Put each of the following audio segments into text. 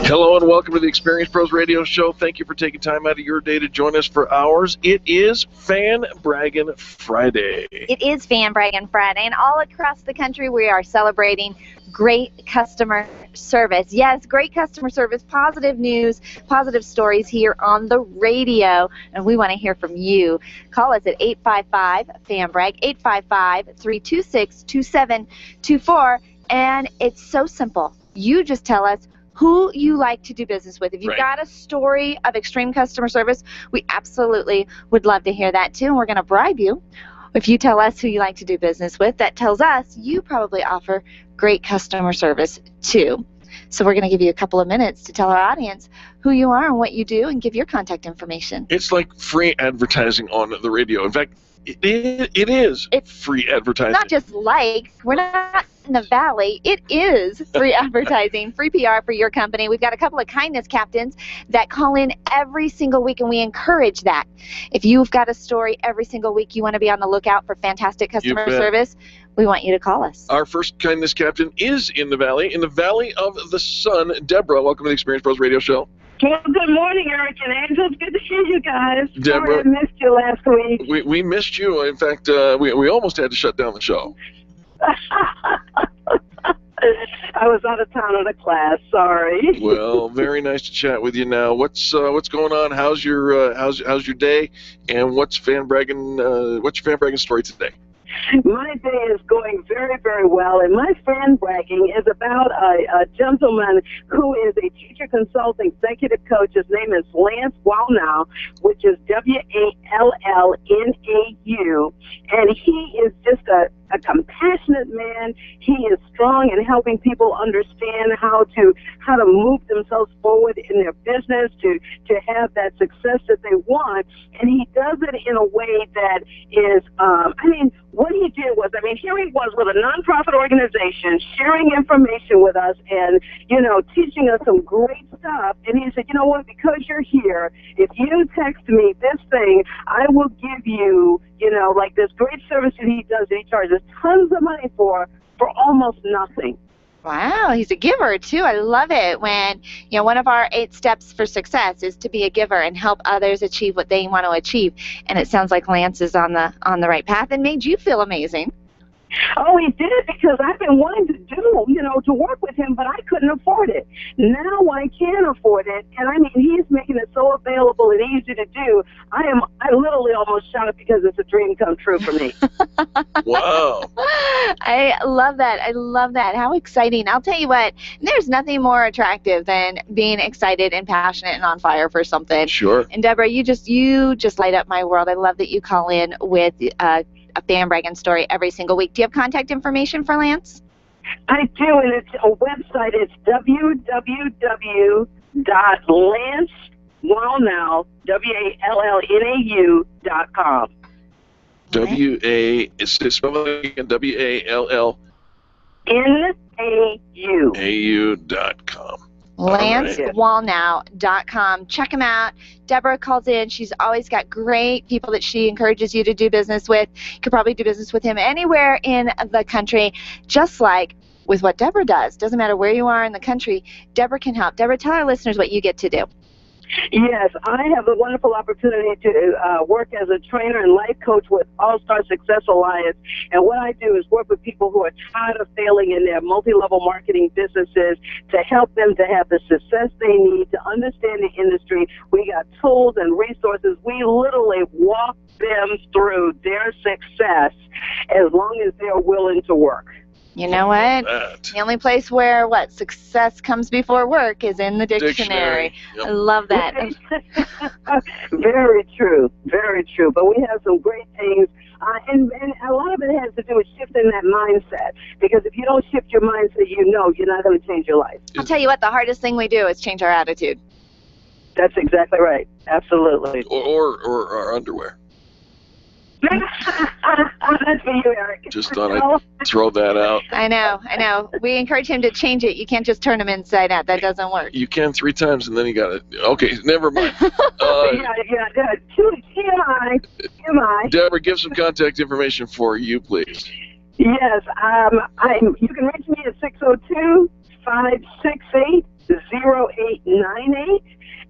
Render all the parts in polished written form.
Hello and welcome to the Experience Pros Radio Show. Thank you for taking time out of your day to join us for ours. It is Fan Braggin Friday. It is Fan Braggin Friday, and all across the country we are celebrating great customer service. Yes, great customer service, positive news, positive stories here on the radio, and we want to hear from you. Call us at 855-FAN-BRAG, 855-326-2724, and it's so simple. You just tell us who you like to do business with. If you've got a story of extreme customer service, we absolutely would love to hear that too, and we're going to bribe you. If you tell us who you like to do business with, that tells us you probably offer great customer service too. So we're going to give you a couple of minutes to tell our audience who you are and what you do and give your contact information. It's like free advertising on the radio. In fact, it is free advertising. Not just like, we're not in the valley. It is free advertising, free PR for your company. We've got a couple of kindness captains that call in every single week, and we encourage that. If you've got a story every single week, you want to be on the lookout for fantastic customer service, we want you to call us. Our first kindness captain is in the Valley of the Sun. Deborah, welcome to the Experience Pros Radio Show. Well, good morning, Eric and Angel. It's good to see you guys. Deborah, sorry I missed you last week. We missed you. In fact, we almost had to shut down the show. I was out of town at a class. Sorry. Well, very nice to chat with you now. What's going on? How's your day? And what's your fan bragging story today? My day is going very, very well, and my fan bragging is about a gentleman who is a teacher consulting executive coach. His name is Lance Wallnau, which is Wallnau, and he is just a compassionate man. He is strong in helping people understand how to move themselves forward in their business to have that success that they want, and he does it in a way that is, what he did was, here he was with a nonprofit organization sharing information with us and, teaching us some great stuff. And he said, you know what, because you're here, if you text me this thing, I will give you, like this great service that he does, that he charges tons of money for almost nothing. Wow, he's a giver too. I love it when, one of our 8 steps for success is to be a giver and help others achieve what they want to achieve. And it sounds like Lance is on the right path and made you feel amazing. Oh, he did, because I've been wanting to to work with him, but I couldn't afford it. Now I can afford it, and he's making it so available and easy to do. I literally almost shot it because it's a dream come true for me. Wow. I love that. I love that. How exciting. I'll tell you what, there's nothing more attractive than being excited and passionate and on fire for something. Sure. And Deborah, you just light up my world. I love that you call in with a fan bragging story every single week. Do you have contact information for Lance? I do, and it's a website. It's www.lancewallnau, WALLNAU.com. WALLNAU.com. LanceWallnau.com. Check him out. Deborah calls in. She's always got great people that she encourages you to do business with. You could probably do business with him anywhere in the country, just like with what Deborah does. Doesn't matter where you are in the country, Deborah can help. Deborah, tell our listeners what you get to do. Yes, I have the wonderful opportunity to work as a trainer and life coach with All-Star Success Alliance. And what I do is work with people who are tired of failing in their multi-level marketing businesses to help them to have the success they need to understand the industry. We got tools and resources. We literally walk them through their success as long as they're willing to work. You know what? The only place where success comes before work is in the dictionary. Yep. I love that. Very true. Very true. But we have some great things. And a lot of it has to do with shifting that mindset. Because if you don't shift your mindset, you're not going to change your life. I'll tell you what, the hardest thing we do is change our attitude. That's exactly right. Absolutely. Or our underwear. That's for you, Eric. Just thought I'd throw that out. I know. We encourage him to change it. You can't just turn him inside out. That doesn't work. You can 3 times, and then you got it. Okay, never mind. TMI. Deborah, give some contact information for you, please. Yes, you can reach me at 602-5 568-0898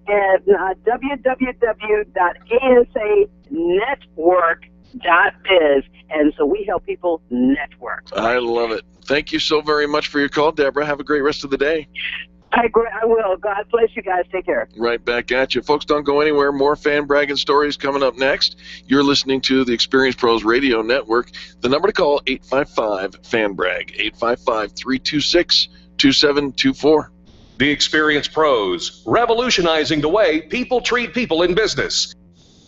at www.asanetwork.biz. And so we help people network. I love it. Thank you so very much for your call, Deborah. Have a great rest of the day. I will. God bless you guys. Take care. Right back at you. Folks, don't go anywhere. More fan bragging stories coming up next. You're listening to the Experience Pros Radio Network. The number to call, 855-FAN-BRAG, 855-326-2724. The Experience Pros, revolutionizing the way people treat people in business.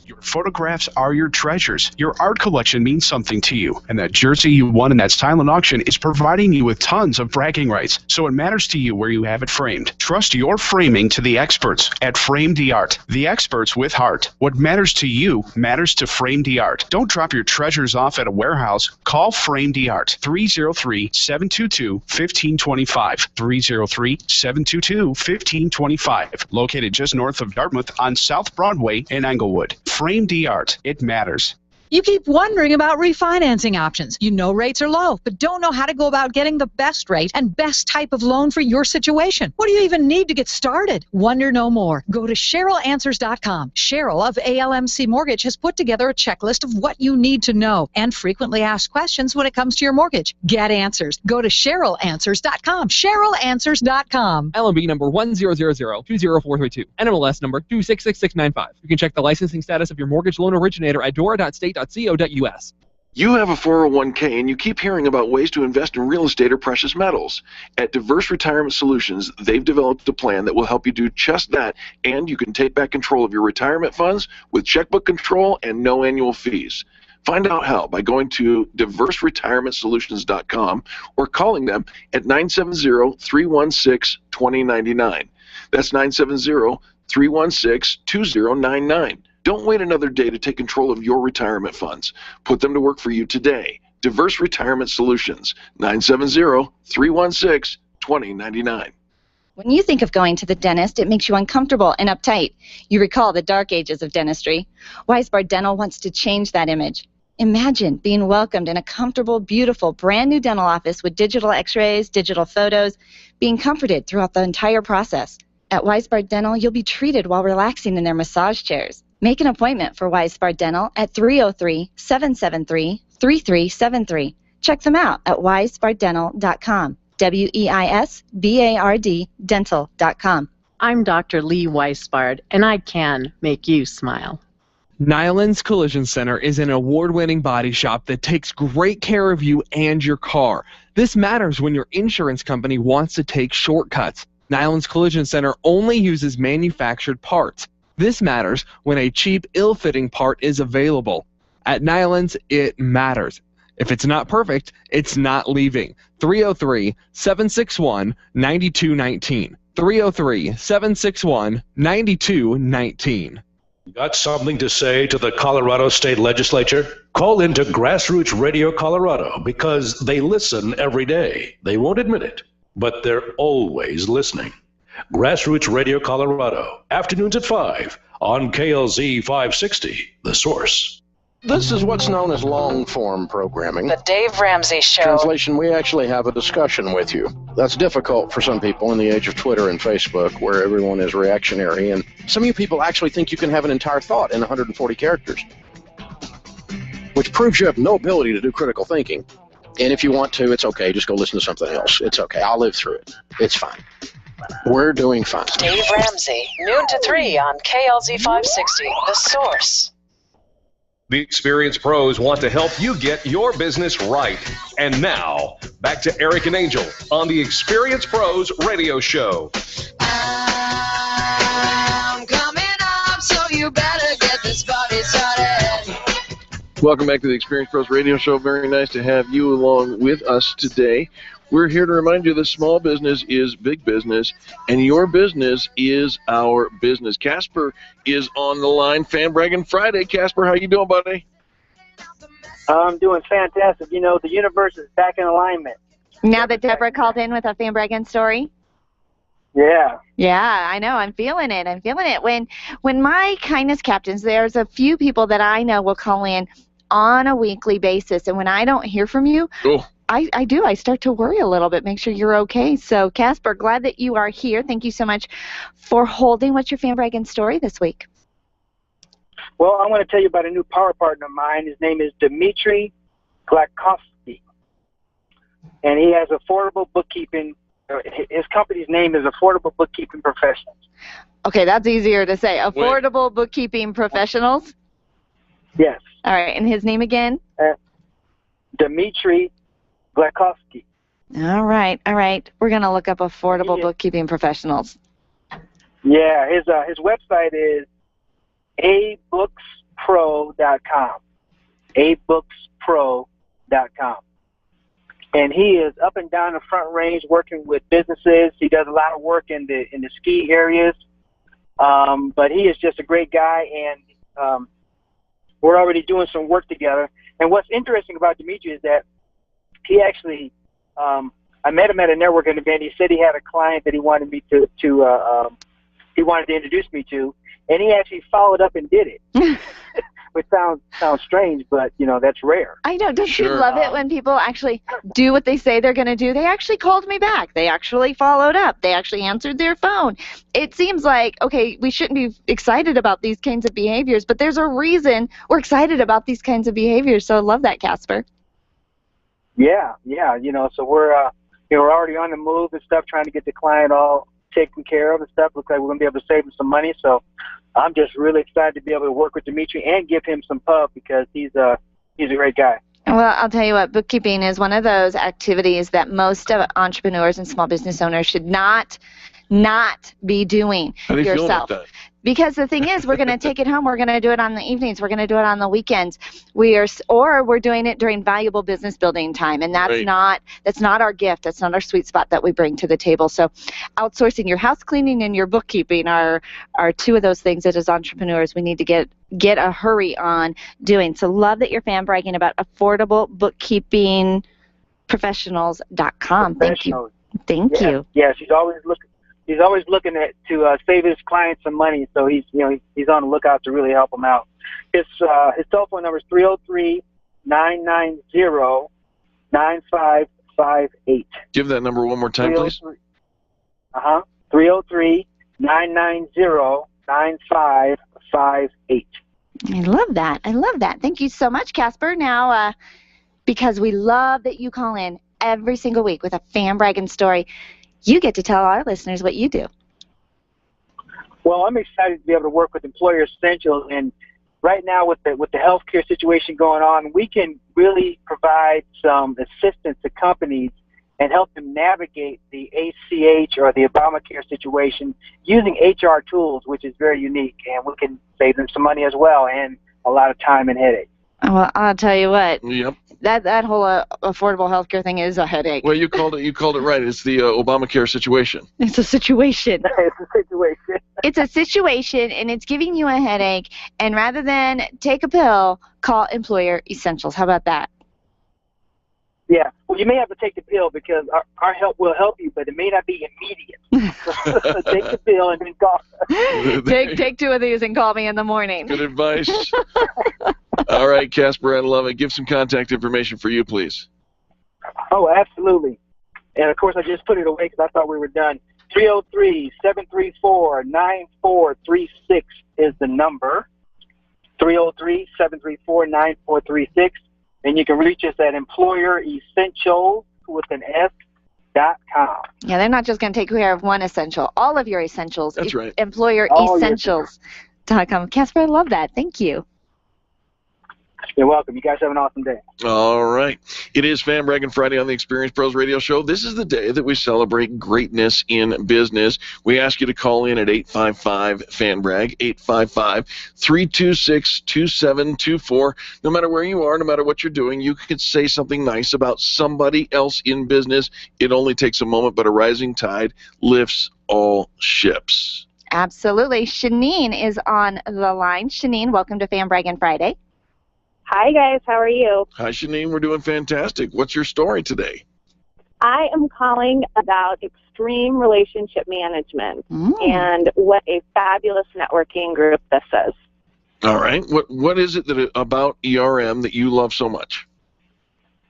Your photographs are your treasures. Your art collection means something to you, and that jersey you won in that silent auction is providing you with tons of bragging rights, so it matters to you where you have it framed. Trust your framing to the experts at Frame the Art, the experts with heart. What matters to you matters to Frame the Art. Don't drop your treasures off at a warehouse. Call Frame the Art, 303-722-1525, 303-722-1525, located just north of Dartmouth on South Broadway in Englewood. Frame the Art. It matters. You keep wondering about refinancing options. You know rates are low, but don't know how to go about getting the best rate and best type of loan for your situation. What do you even need to get started? Wonder no more. Go to CherylAnswers.com. Cheryl of ALMC Mortgage has put together a checklist of what you need to know and frequently asked questions when it comes to your mortgage. Get answers. Go to CherylAnswers.com. CherylAnswers.com. LMB number 100020432. NMLS number 266695. You can check the licensing status of your mortgage loan originator at dora.state.co.us. You have a 401k and you keep hearing about ways to invest in real estate or precious metals. At Diverse Retirement Solutions, they've developed a plan that will help you do just that, and you can take back control of your retirement funds with checkbook control and no annual fees. Find out how by going to diverseretirementsolutions.com or calling them at 970-316-2099. That's 970-316-2099. Don't wait another day to take control of your retirement funds. Put them to work for you today. Diverse Retirement Solutions, 970-316-2099. When you think of going to the dentist, it makes you uncomfortable and uptight. You recall the dark ages of dentistry. Weisbard Dental wants to change that image. Imagine being welcomed in a comfortable, beautiful, brand new dental office with digital x-rays, digital photos, being comforted throughout the entire process. At Weisbard Dental, you'll be treated while relaxing in their massage chairs. Make an appointment for Weisbard Dental at 303-773-3373. Check them out at weisbarddental.com. WEISBARD dental.com. I'm Dr. Lee Weisbard, and I can make you smile. Nyland's Collision Center is an award-winning body shop that takes great care of you and your car. This matters when your insurance company wants to take shortcuts. Nyland's Collision Center only uses manufactured parts. This matters when a cheap, ill-fitting part is available. At Nyland's, it matters. If it's not perfect, it's not leaving. 303-761-9219. 303-761-9219. Got something to say to the Colorado State Legislature? Call into Grassroots Radio Colorado because they listen every day. They won't admit it, but they're always listening. Grassroots Radio Colorado, afternoons at 5 on KLZ 560, The Source. This is what's known as long-form programming. The Dave Ramsey Show. Translation, we actually have a discussion with you. That's difficult for some people in the age of Twitter and Facebook, where everyone is reactionary, and some of you people actually think you can have an entire thought in 140 characters, which proves you have no ability to do critical thinking. And if you want to, it's okay. Just go listen to something else. It's okay. I'll live through it. It's fine. We're doing fine. Dave Ramsey, noon to 3 on KLZ 560, The Source. The Experience Pros want to help you get your business right. And now, back to Eric and Angel on the Experience Pros Radio Show. I'm coming up, so you better get this party started. Welcome back to the Experience Pros Radio Show. Very nice to have you along with us today. We're here to remind you that small business is big business, and your business is our business. Casper is on the line. Fan Braggin Friday. Casper, how you doing, buddy? I'm doing fantastic. You know, the universe is back in alignment. Now that Deborah called in with a Fan Braggin story? Yeah. Yeah, I know. I'm feeling it. I'm feeling it. When my kindness captains, there's a few people that I know will call in on a weekly basis, and when I don't hear from you, I do. I start to worry a little bit, make sure you're okay. So, Casper, glad that you are here. Thank you so much for holding. What's your fan bragging story this week? Well, I want to tell you about a new power partner of mine. His name is Dmitry Glakovsky, and he has affordable bookkeeping. His company's name is Affordable Bookkeeping Professionals. Okay, that's easier to say. Affordable Bookkeeping Professionals? Yes. All right, and his name again? Dmitry Glakovsky. All right. We're going to look up Affordable Bookkeeping Professionals. Yeah, his website is abbookspro.com. abbookspro.com. And he is up and down the Front Range working with businesses. He does a lot of work in the ski areas. But he is just a great guy, and we're already doing some work together. And what's interesting about Dimitri is that he actually, I met him at a networking event. He said he had a client that he wanted me to introduce me to, and he actually followed up and did it. Which sounds strange, but that's rare. I know. Don't you love it when people actually do what they say they're going to do? They actually called me back. They actually followed up. They actually answered their phone. It seems like, okay, we shouldn't be excited about these kinds of behaviors, but there's a reason we're excited about these kinds of behaviors. So I love that, Casper. Yeah. So we're already on the move and stuff, trying to get the client all taken care of and stuff. Looks like we're going to be able to save him some money. So I'm just really excited to be able to work with Dimitri and give him some pub because he's a great guy. Well, I'll tell you what, bookkeeping is one of those activities that most of entrepreneurs and small business owners should not be doing How do you yourself. feel about that? Because the thing is, we're going to take it home. We're going to do it on the evenings. We're going to do it on the weekends. We're doing it during valuable business building time, and that's not our gift. That's not our sweet spot that we bring to the table. So, outsourcing your house cleaning and your bookkeeping are two of those things that as entrepreneurs we need to get a hurry on doing. So, love that you're fan bragging about Affordable Bookkeeping Professionals.com. Thank you. Thank you. Yeah, he's always looking to save his clients some money, so he's on the lookout to really help them out. His cell phone number is 303-990-9558. Give that number one more time, please. 303-990-9558. I love that. Thank you so much, Casper. Now, because we love that you call in every single week with a fan bragging story, you get to tell our listeners what you do. Well, I'm excited to be able to work with Employer Essentials, and right now with the healthcare situation going on, we can really provide some assistance to companies and help them navigate the ACH or the Obamacare situation using HR tools, which is very unique, and we can save them some money as well and a lot of time and headache. Well, I'll tell you what. Yep. That whole affordable health care thing is a headache. Well, you called it right. It's the Obamacare situation. It's a situation. It's a situation. It's a situation, and it's giving you a headache. And rather than take a pill, call Employer Essentials. How about that? Yeah. Well, you may have to take the pill because our help will help you, but it may not be immediate. So take the pill and then call. Take two of these and call me in the morning. Good advice. All right, Casper, I love it. Give some contact information for you, please. Oh, absolutely. And, of course, I just put it away because I thought we were done. 303-734-9436 is the number. 303-734-9436. And you can reach us at EmployerEssentials with an S.com. Yeah, they're not just going to take care of one essential. All of your essentials. That's right. EmployerEssentials.com. Casper, I love that. Thank you. You're welcome. You guys have an awesome day. All right. It is Fan Bragging Friday on the Experience Pros Radio Show. This is the day that we celebrate greatness in business. We ask you to call in at 855-FAN-BRAG, 855-326-2724. No matter where you are, no matter what you're doing, you can say something nice about somebody else in business. It only takes a moment, but a rising tide lifts all ships. Absolutely. Shanine is on the line. Shanine, welcome to Fan Bragging Friday. Hi, guys. How are you? Hi, Shanine. We're doing fantastic. What's your story today? I am calling about extreme relationship management and what a fabulous networking group this is. All right. What is it about ERM that you love so much?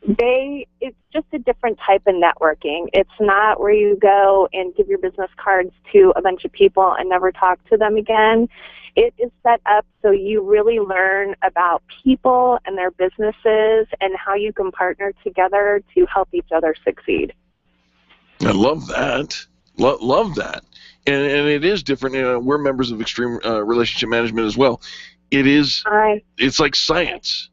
It's just a different type of networking. It's not where you go and give your business cards to a bunch of people and never talk to them again. It is set up so you really learn about people and their businesses and how you can partner together to help each other succeed. I love that. Love that. And it is different. We're members of Extreme Relationship Management as well. It's like science.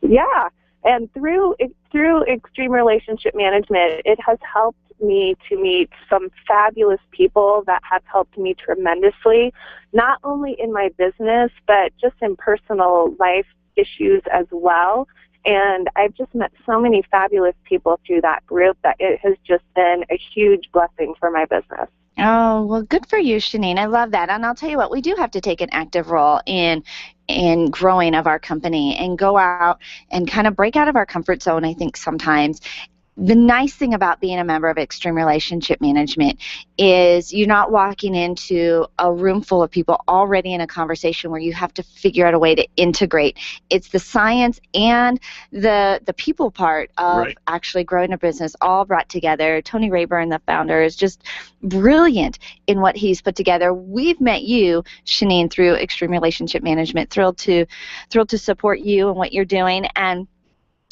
Yeah. And through Extreme Relationship Management, it has helped me to meet some fabulous people that have helped me tremendously, not only in my business, but just in personal life issues as well. And I've just met so many fabulous people through that group that it has just been a huge blessing for my business. Oh, well, good for you, Shanine. I love that. And I'll tell you what, we do have to take an active role in growing of our company and go out and kind of break out of our comfort zone, I think, sometimes. The nice thing about being a member of Extreme Relationship Management is you're not walking into a room full of people already in a conversation where you have to figure out a way to integrate. It's the science and the people part of actually growing a business all brought together. Tony Rayburn, the founder, is just brilliant in what he's put together. We've met you, Shanine, through Extreme Relationship Management. Thrilled to support you and what you're doing, and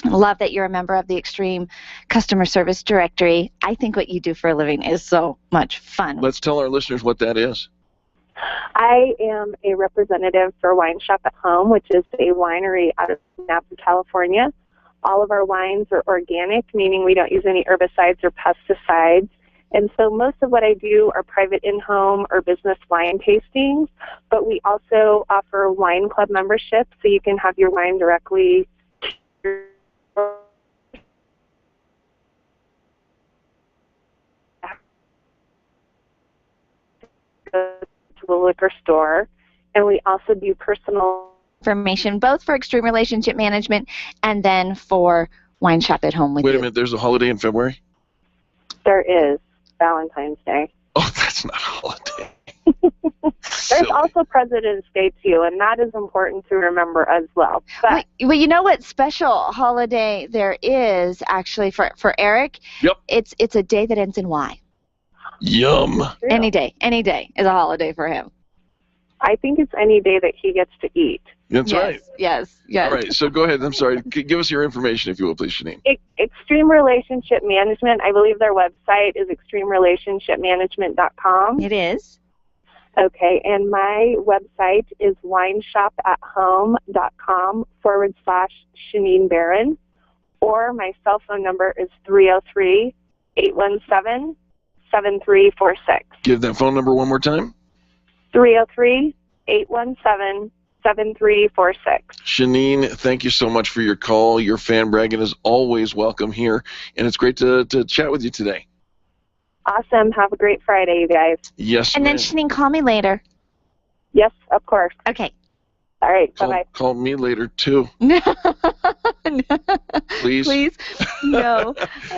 love that you're a member of the Extreme Customer Service Directory. I think what you do for a living is so much fun. Let's tell our listeners what that is. I am a representative for Wine Shop at Home, which is a winery out of Napa, California. All of our wines are organic, meaning we don't use any herbicides or pesticides. And so most of what I do are private in-home or business wine tastings, but we also offer wine club memberships, so you can have your wine directly to the liquor store. And we also do personal information, both for Extreme Relationship Management and then for Wine Shop at Home with Wait you. a minute, there's a holiday in February? There is Valentine's Day. Oh, that's not a holiday. There's also President's Day, too, and that is important to remember as well. But well, you know what special holiday there is, actually, for Eric? Yep. It's a day that ends in Y. Yum. Any day is a holiday for him. I think it's any day that he gets to eat. That's right. Yes. All right, so go ahead. I'm sorry. Give us your information, if you will, please, Shanine. Extreme Relationship Management, I believe their website is extremerelationshipmanagement.com. It is. Okay, and my website is wineshopathome.com/Shanine Barron, or my cell phone number is 303-817-7346. Give that phone number one more time. 303-817-7346. Shanine, thank you so much for your call. Your fan Braggin is always welcome here, and it's great to chat with you today. Awesome. Have a great Friday, you guys. Yes, And then, Shanine, call me later. Yes, of course. Okay. All right. Bye-bye. Call me later, too. No. Please? Please? No.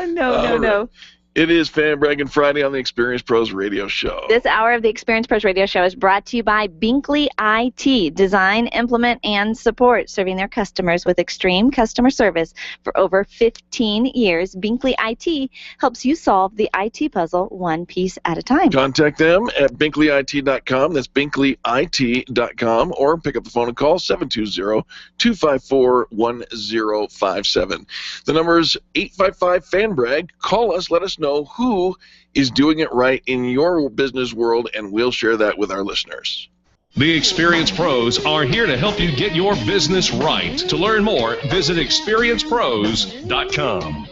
No. It is Fan Braggin Friday on the Experience Pros Radio Show. This hour of the Experience Pros Radio Show is brought to you by Binkley IT, design, implement, and support, serving their customers with extreme customer service for over 15 years. Binkley IT helps you solve the IT puzzle one piece at a time. Contact them at binkleyit.com. That's binkleyit.com, or pick up the phone and call 720-254-1057. The number is 855-FAN-BRAG. Call us. Let us know who is doing it right in your business world, and we'll share that with our listeners. The Experience Pros are here to help you get your business right. To learn more, visit experiencepros.com.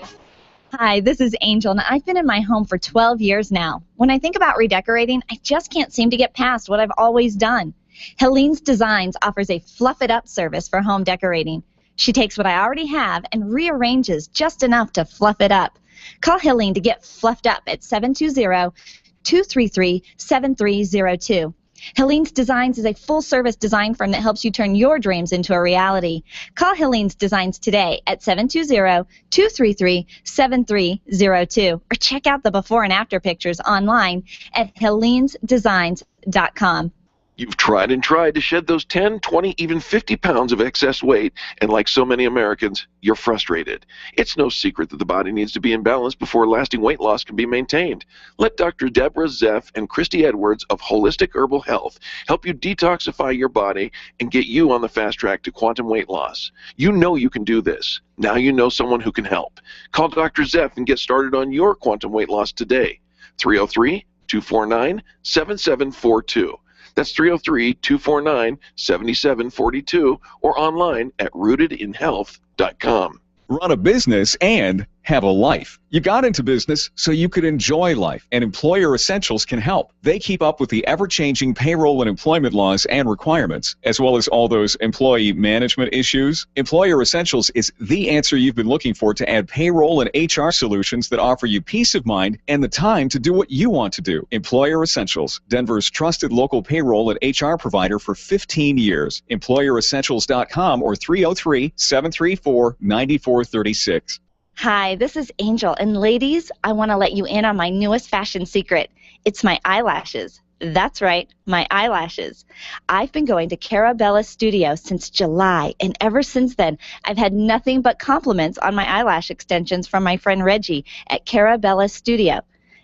Hi, this is Angel, and I've been in my home for 12 years now. When I think about redecorating, I just can't seem to get past what I've always done. Helene's Designs offers a Fluff It Up service for home decorating. She takes what I already have and rearranges just enough to fluff it up. Call Helene to get fluffed up at 720-233-7302. Helene's Designs is a full-service design firm that helps you turn your dreams into a reality. Call Helene's Designs today at 720-233-7302 or check out the before and after pictures online at helenesdesigns.com. You've tried and tried to shed those 10, 20, even 50 pounds of excess weight, and like so many Americans, you're frustrated. It's no secret that the body needs to be in balance before lasting weight loss can be maintained. Let Dr. Deborah Zeff and Christy Edwards of Holistic Herbal Health help you detoxify your body and get you on the fast track to quantum weight loss. You know you can do this. Now you know someone who can help. Call Dr. Zeff and get started on your quantum weight loss today. 303-249-7742. That's 303-249-7742 or online at rootedinhealth.com. Run a business and have a life. You got into business so you could enjoy life, and Employer Essentials can help. They keep up with the ever-changing payroll and employment laws and requirements, as well as all those employee management issues. Employer Essentials is the answer you've been looking for to add payroll and HR solutions that offer you peace of mind and the time to do what you want to do. Employer Essentials, Denver's trusted local payroll and HR provider for 15 years. EmployerEssentials.com or 303-734-9436. Hi, this is Angel, and ladies, I want to let you in on my newest fashion secret. It's my eyelashes. That's right, my eyelashes. I've been going to Carabella Studio since July, and ever since then, I've had nothing but compliments on my eyelash extensions from my friend Reggie at Carabella Studio.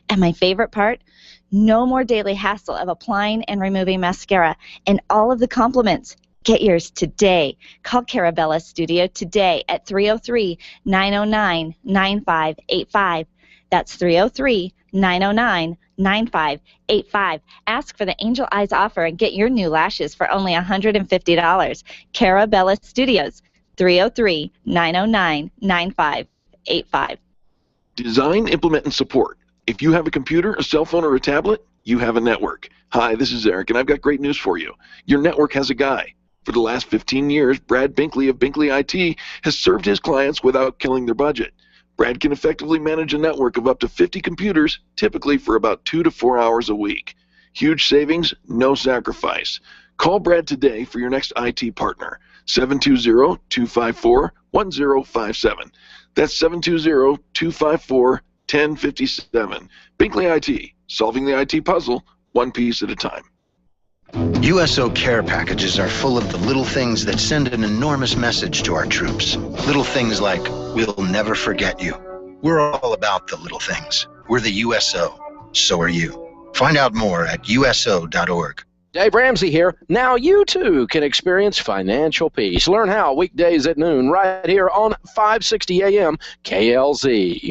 And my favorite part? No more daily hassle of applying and removing mascara, and all of the compliments. Get yours today. Call Carabella Studio today at 303-909-9585. That's 303-909-9585. Ask for the Angel Eyes offer and get your new lashes for only $150. Carabella Studios, 303-909-9585. Design, implement, and support. If you have a computer, a cell phone, or a tablet, you have a network. Hi, this is Eric, and I've got great news for you. Your network has a guy. For the last 15 years, Brad Binkley of Binkley IT has served his clients without killing their budget. Brad can effectively manage a network of up to 50 computers, typically for about 2 to 4 hours a week. Huge savings, no sacrifice. Call Brad today for your next IT partner, 720-254-1057. That's 720-254-1057. Binkley IT, solving the IT puzzle, one piece at a time. USO care packages are full of the little things that send an enormous message to our troops. Little things like, we'll never forget you. We're all about the little things. We're the USO. So are you. Find out more at uso.org. Dave Ramsey here. Now you too can experience financial peace. Learn how weekdays at noon right here on 560 AM KLZ.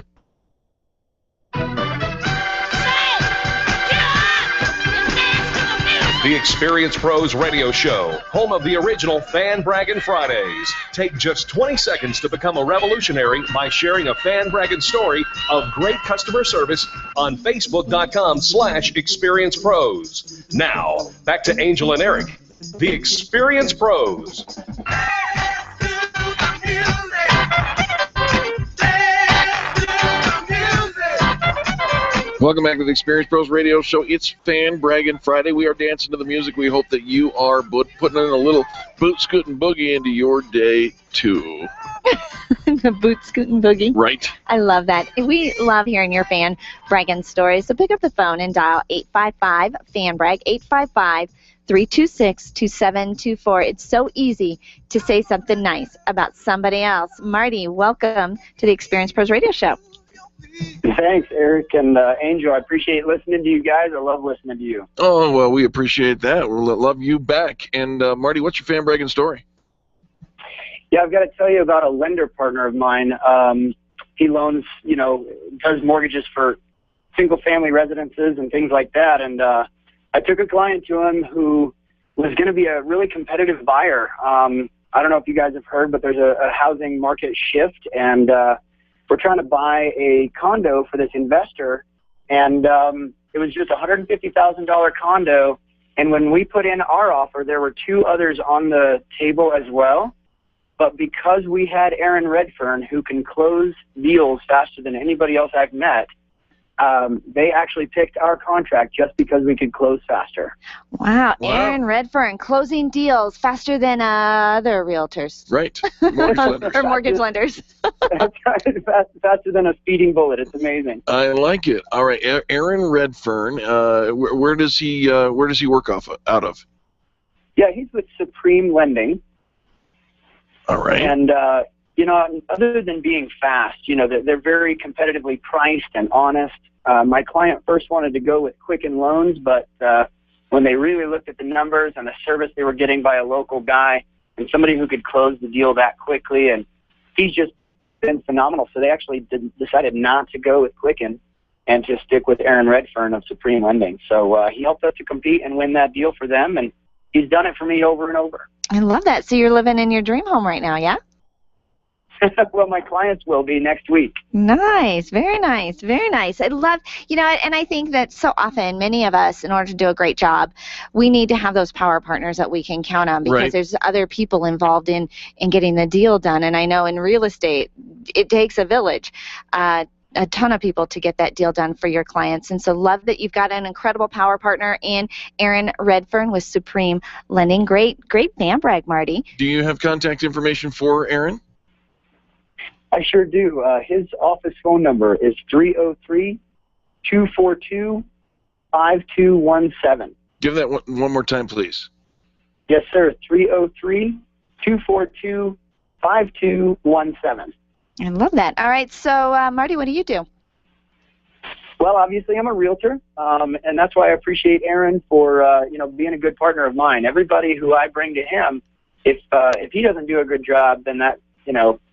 The Experience Pros Radio Show, home of the original Fan Braggin' Fridays. Take just 20 seconds to become a revolutionary by sharing a Fan Braggin' story of great customer service on Facebook.com/Experience Pros. Now, back to Angel and Eric, the Experience Pros. Welcome back to the Experience Pros Radio Show. It's Fan Braggin' Friday. We are dancing to the music. We hope that you are putting in a little boot scootin' boogie into your day, too. The boot scootin' boogie. Right. I love that. We love hearing your Fan Braggin' stories. So pick up the phone and dial 855-FAN-BRAG, 855-326-2724. It's so easy to say something nice about somebody else. Marty, welcome to the Experience Pros Radio Show. Thanks, Eric and Angel. I appreciate listening to you guys. I love listening to you. Oh, well, we appreciate that. We'll love you back. And, Marty, what's your Fan Braggin' story? Yeah, I've got to tell you about a lender partner of mine. He loans, does mortgages for single-family residences and things like that. And I took a client to him who was going to be a really competitive buyer. I don't know if you guys have heard, but there's a housing market shift, and we're trying to buy a condo for this investor, and it was just a $150,000 condo. And when we put in our offer, there were two others on the table as well. But because we had Aaron Redfern, who can close deals faster than anybody else I've met, they actually picked our contract just because we could close faster. Wow. Aaron Redfern, closing deals faster than other realtors. Right. Mortgage lenders. Or mortgage lenders. That's right. Faster than a speeding bullet. It's amazing. I like it. All right, Aaron Redfern. Where does he work out of? Yeah, he's with Supreme Lending. All right. And, other than being fast, they're very competitively priced and honest. My client first wanted to go with Quicken Loans, but when they really looked at the numbers and the service they were getting by a local guy and somebody who could close the deal that quickly, and he's just been phenomenal. So they actually decided not to go with Quicken and to stick with Aaron Redfern of Supreme Lending. So he helped us to compete and win that deal for them, and he's done it for me over and over. I love that. So you're living in your dream home right now, yeah? Well, my clients will be next week. Nice. Very nice. Very nice. I love, and I think that so often many of us, in order to do a great job, we need to have those power partners that we can count on, because there's other people involved in getting the deal done. And I know in real estate, it takes a village. A ton of people to get that deal done for your clients. And so love that you've got an incredible power partner in Aaron Redfern with Supreme Lending. Great fan brag, Marty. Do you have contact information for Aaron? I sure do. His office phone number is 303-242-5217. Give that one more time, please. Yes, sir. 303-242-5217. I love that. All right, so Marty, what do you do? Well, obviously I'm a realtor, and that's why I appreciate Aaron for being a good partner of mine. Everybody who I bring to him, if he doesn't do a good job, then that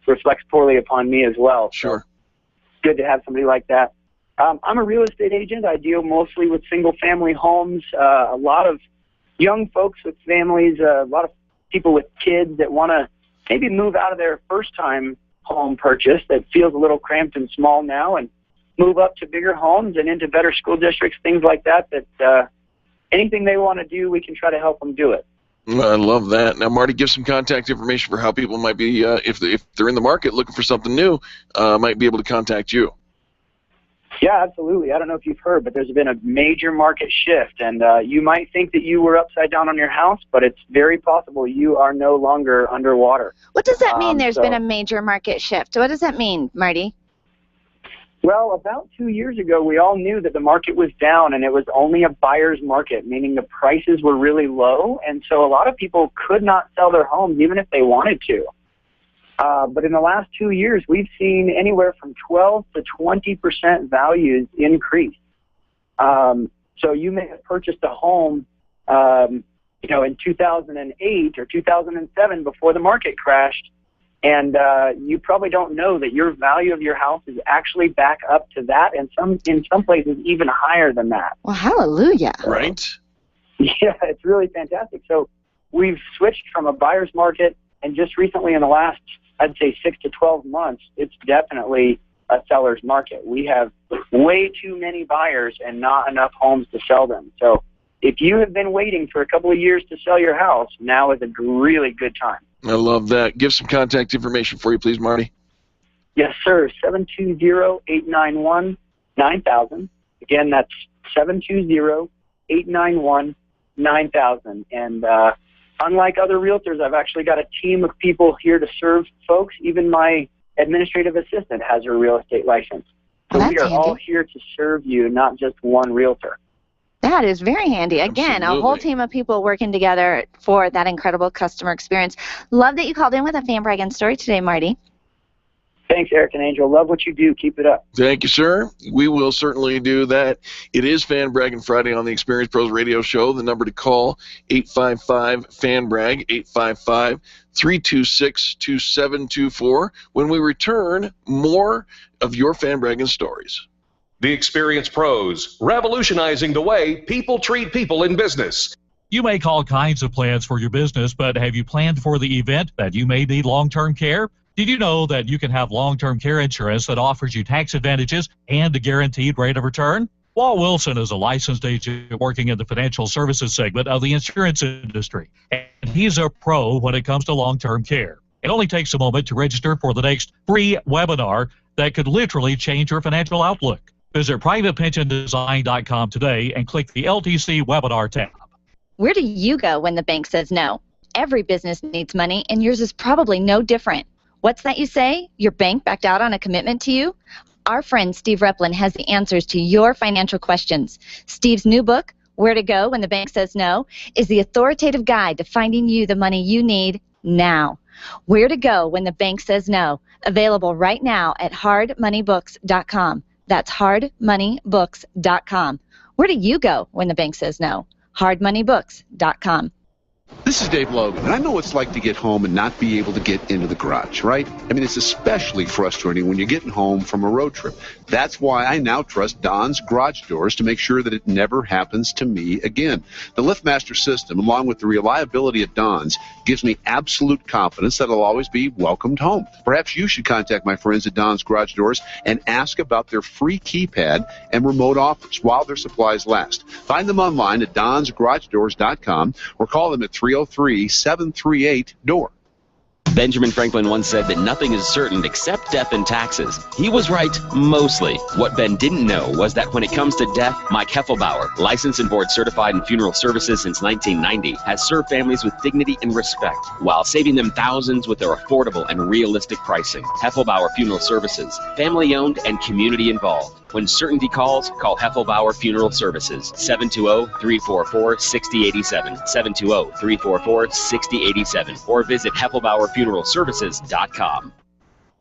reflects poorly upon me as well. Sure. So good to have somebody like that. I'm a real estate agent. I deal mostly with single-family homes. A lot of young folks with families, a lot of people with kids that want to maybe move out of their first-time home purchase that feels a little cramped and small now, and move up to bigger homes and into better school districts, things like that, anything they want to do, we can try to help them do it. I love that. Now, Marty, give some contact information for how people might be, if they're in the market looking for something new, might be able to contact you. Yeah, absolutely. I don't know if you've heard, but there's been a major market shift, and you might think that you were upside down on your house, but it's very possible you are no longer underwater. What does that mean, there's been a major market shift? What does that mean, Marty? Well, about 2 years ago, we all knew that the market was down, and it was only a buyer's market, meaning the prices were really low, and so a lot of people could not sell their homes even if they wanted to. But in the last 2 years, we've seen anywhere from 12 to 20% values increase. So you may have purchased a home, in 2008 or 2007 before the market crashed, and you probably don't know that your value of your house is actually back up to that, and in some places even higher than that. Well, hallelujah. Right. Yeah, it's really fantastic. So we've switched from a buyer's market, and just recently in the last, I'd say 6 to 12 months, it's definitely a seller's market. We have way too many buyers and not enough homes to sell them. So if you have been waiting for a couple of years to sell your house, now is a really good time. I love that. Give some contact information for you, please, Marty. Yes, sir. 720-891-9000. Again, that's 720-891-9000. And unlike other realtors, I've actually got a team of people here to serve folks. Even my administrative assistant has her real estate license. So we are all here to serve you, not just one realtor. That is very handy. Again, Absolutely. A whole team of people working together for that incredible customer experience. Love that you called in with a fan bragging story today, Marty. Thanks, Eric and Angel. Love what you do. Keep it up. Thank you, sir. We will certainly do that. It is Fan Bragging Friday on the Experience Pros Radio Show. The number to call, 855-FAN-BRAG, 855-326-2724. When we return, more of your fan bragging stories. The Experience Pros, revolutionizing the way people treat people in business. You make all kinds of plans for your business, but have you planned for the event that you may need long-term care? Did you know that you can have long-term care insurance that offers you tax advantages and a guaranteed rate of return? Walt Wilson is a licensed agent working in the financial services segment of the insurance industry, and he's a pro when it comes to long-term care. It only takes a moment to register for the next free webinar that could literally change your financial outlook. Visit privatepensiondesign.com today and click the LTC webinar tab. Where do you go when the bank says no? Every business needs money, and yours is probably no different. What's that you say? Your bank backed out on a commitment to you? Our friend Steve Replin has the answers to your financial questions. Steve's new book, Where to Go When the Bank Says No is the authoritative guide to finding you the money you need now. Where to Go When the Bank Says No, available right now at hardmoneybooks.com. That's hardmoneybooks.com. Where do you go when the bank says no? hardmoneybooks.com. This is Dave Logan, and I know what it's like to get home and not be able to get into the garage, right? I mean, it's especially frustrating when you're getting home from a road trip. That's why I now trust Don's Garage Doors to make sure that it never happens to me again. The LiftMaster system, along with the reliability of Don's, gives me absolute confidence that I'll always be welcomed home. Perhaps you should contact my friends at Don's Garage Doors and ask about their free keypad and remote offers while their supplies last. Find them online at donsgaragedoors.com or call them at 303-738-DOOR. Benjamin Franklin once said that nothing is certain except death and taxes. He was right, mostly. What Ben didn't know was that when it comes to death, Mike Heffelbauer, licensed and board certified in funeral services since 1990, has served families with dignity and respect, while saving them thousands with their affordable and realistic pricing. Heffelbauer Funeral Services, family-owned and community-involved. When certainty calls, call Heffelbauer Funeral Services, 720-344-6087, 720-344-6087, or visit HeffelbauerFuneralServices.com.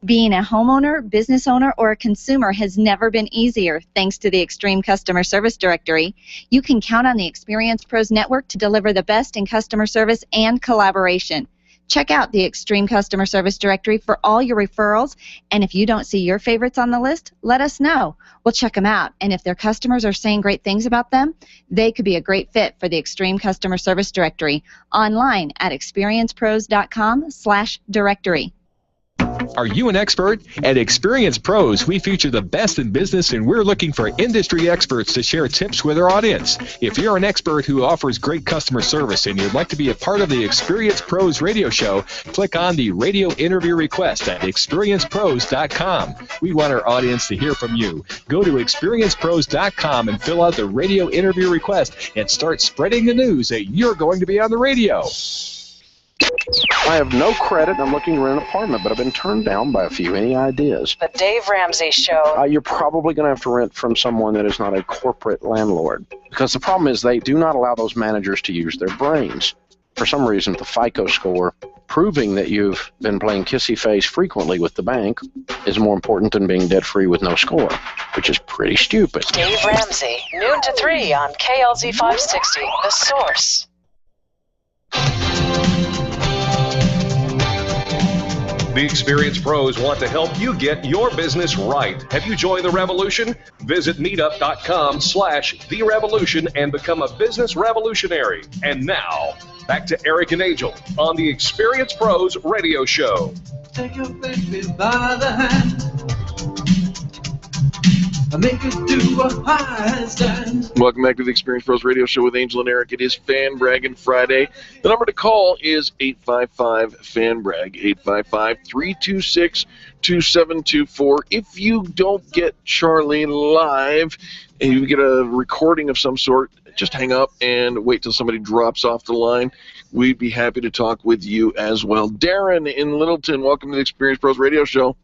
Being a homeowner, business owner, or a consumer has never been easier thanks to the Extreme Customer Service Directory. You can count on the Experience Pros Network to deliver the best in customer service and collaboration. Check out the Extreme Customer Service Directory for all your referrals, and if you don't see your favorites on the list, let us know. We'll check them out, and if their customers are saying great things about them, they could be a great fit for the Extreme Customer Service Directory. Online at experiencepros.com/directory. Are you an expert? At Experience Pros, we feature the best in business, and we're looking for industry experts to share tips with our audience. If you're an expert who offers great customer service and you'd like to be a part of the Experience Pros radio show, click on the radio interview request at experiencepros.com. We want our audience to hear from you. Go to experiencepros.com and fill out the radio interview request and start spreading the news that you're going to be on the radio. I have no credit. I'm looking to rent an apartment, but I've been turned down by a few. Any ideas? The Dave Ramsey Show. You're probably going to have to rent from someone that is not a corporate landlord, because the problem is they do not allow those managers to use their brains. For some reason, the FICO score proving that you've been playing kissy face frequently with the bank is more important than being debt free with no score, which is pretty stupid. Dave Ramsey, noon to 3 on KLZ 560, The Source. The Experience Pros want to help you get your business right. Have you joined the revolution? Visit meetup.com/The Revolution and become a business revolutionary. And now, back to Eric and Angel on the Experience Pros radio show. Take your baby by the hand. Make it do a handstand. Welcome back to the Experience Pros Radio Show with Angel and Eric. It is Fan Braggin' Friday. The number to call is 855-FAN-BRAG, 855-326-2724. If you don't get Charlie live and you get a recording of some sort, just hang up and wait till somebody drops off the line. We'd be happy to talk with you as well. Darren in Littleton, welcome to the Experience Pros Radio Show.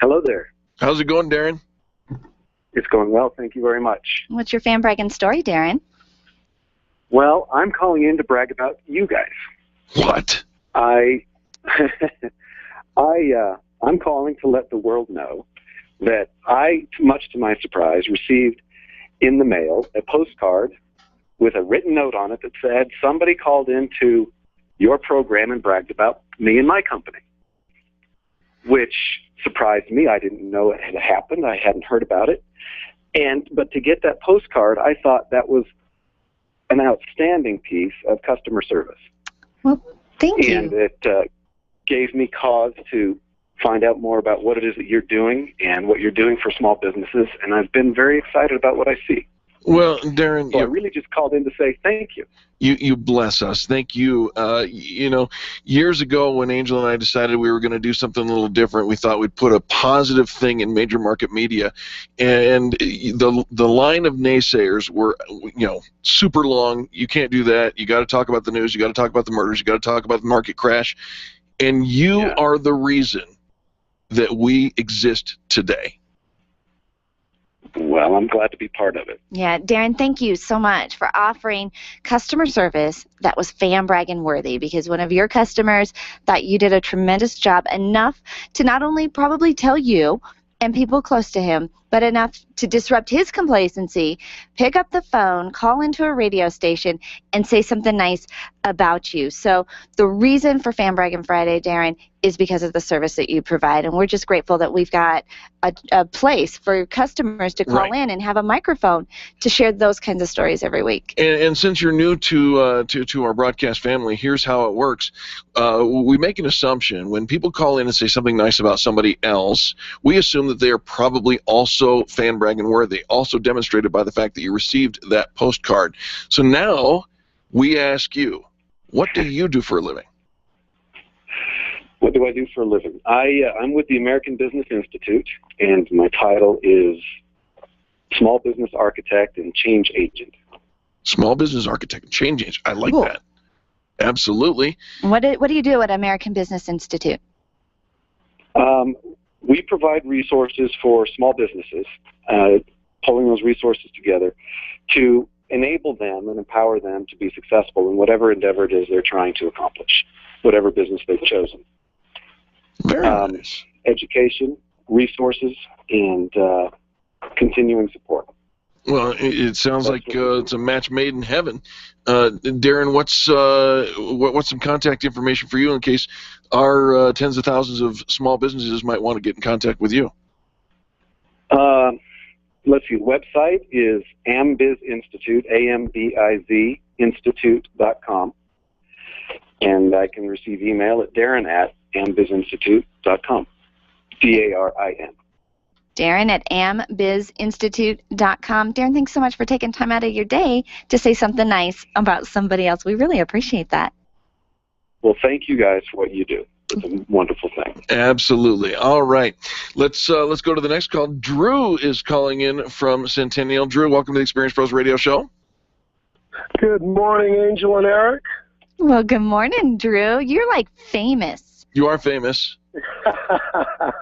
Hello there. How's it going, Darren? It's going well, thank you very much. What's your fan bragging story, Darren? Well, I'm calling in to brag about you guys. What? I'm calling to let the world know that I, much to my surprise, received in the mail a postcard with a written note on it that said somebody called into your program and bragged about me and my company, which surprised me. I didn't know it had happened. I hadn't heard about it. But to get that postcard, I thought that was an outstanding piece of customer service. Well, thank you. And it gave me cause to find out more about what it is that you're doing and what you're doing for small businesses, and I've been very excited about what I see. Well, Darren, so I really just called in to say thank you. You bless us. Thank you. Years ago when Angel and I decided we were going to do something a little different, we thought we'd put a positive thing in major market media, and the line of naysayers were, super long. You can't do that. You got to talk about the news. You got to talk about the murders. You got to talk about the market crash, and you are the reason that we exist today. Well, I'm glad to be part of it. Yeah, Darren, thank you so much for offering customer service that was fan bragging worthy, because one of your customers thought you did a tremendous job, enough to not only probably tell you and people close to him, but enough to disrupt his complacency, pick up the phone, call into a radio station, and say something nice about you. So the reason for Fan Bragging Friday, Darren, is because of the service that you provide, and we're just grateful that we've got a place for customers to call in and have a microphone to share those kinds of stories every week. And since you're new to our broadcast family, here's how it works. We make an assumption. When people call in and say something nice about somebody else, we assume that they are probably also fan bragging worthy, also demonstrated by the fact that you received that postcard. So now we ask you, what do you do for a living? What do I do for a living? I'm with the American Business Institute, and my title is Small Business Architect and Change Agent. Small Business Architect and Change Agent. I like that. Absolutely. What do you do at American Business Institute? We provide resources for small businesses, pulling those resources together to enable them and empower them to be successful in whatever endeavor it is they're trying to accomplish, whatever business they've chosen. Very nice. Education, resources, and continuing support. Well, it sounds like it's a match made in heaven. Darren, what's some contact information for you in case our tens of thousands of small businesses might want to get in contact with you? Let's see. The website is AMBIZ Institute, AMBIZ Institute.com. And I can receive email at Darren@ambizinstitute.com. DARIN. Darren at ambizinstitute.com. Darren, thanks so much for taking time out of your day to say something nice about somebody else. We really appreciate that. Well, thank you guys for what you do. It's a wonderful thing. Absolutely. All right. Let's go to the next call. Drew is calling in from Centennial. Drew, welcome to the Experience Pros Radio Show. Good morning, Angel and Eric. Well, good morning, Drew. You're like famous. You are famous.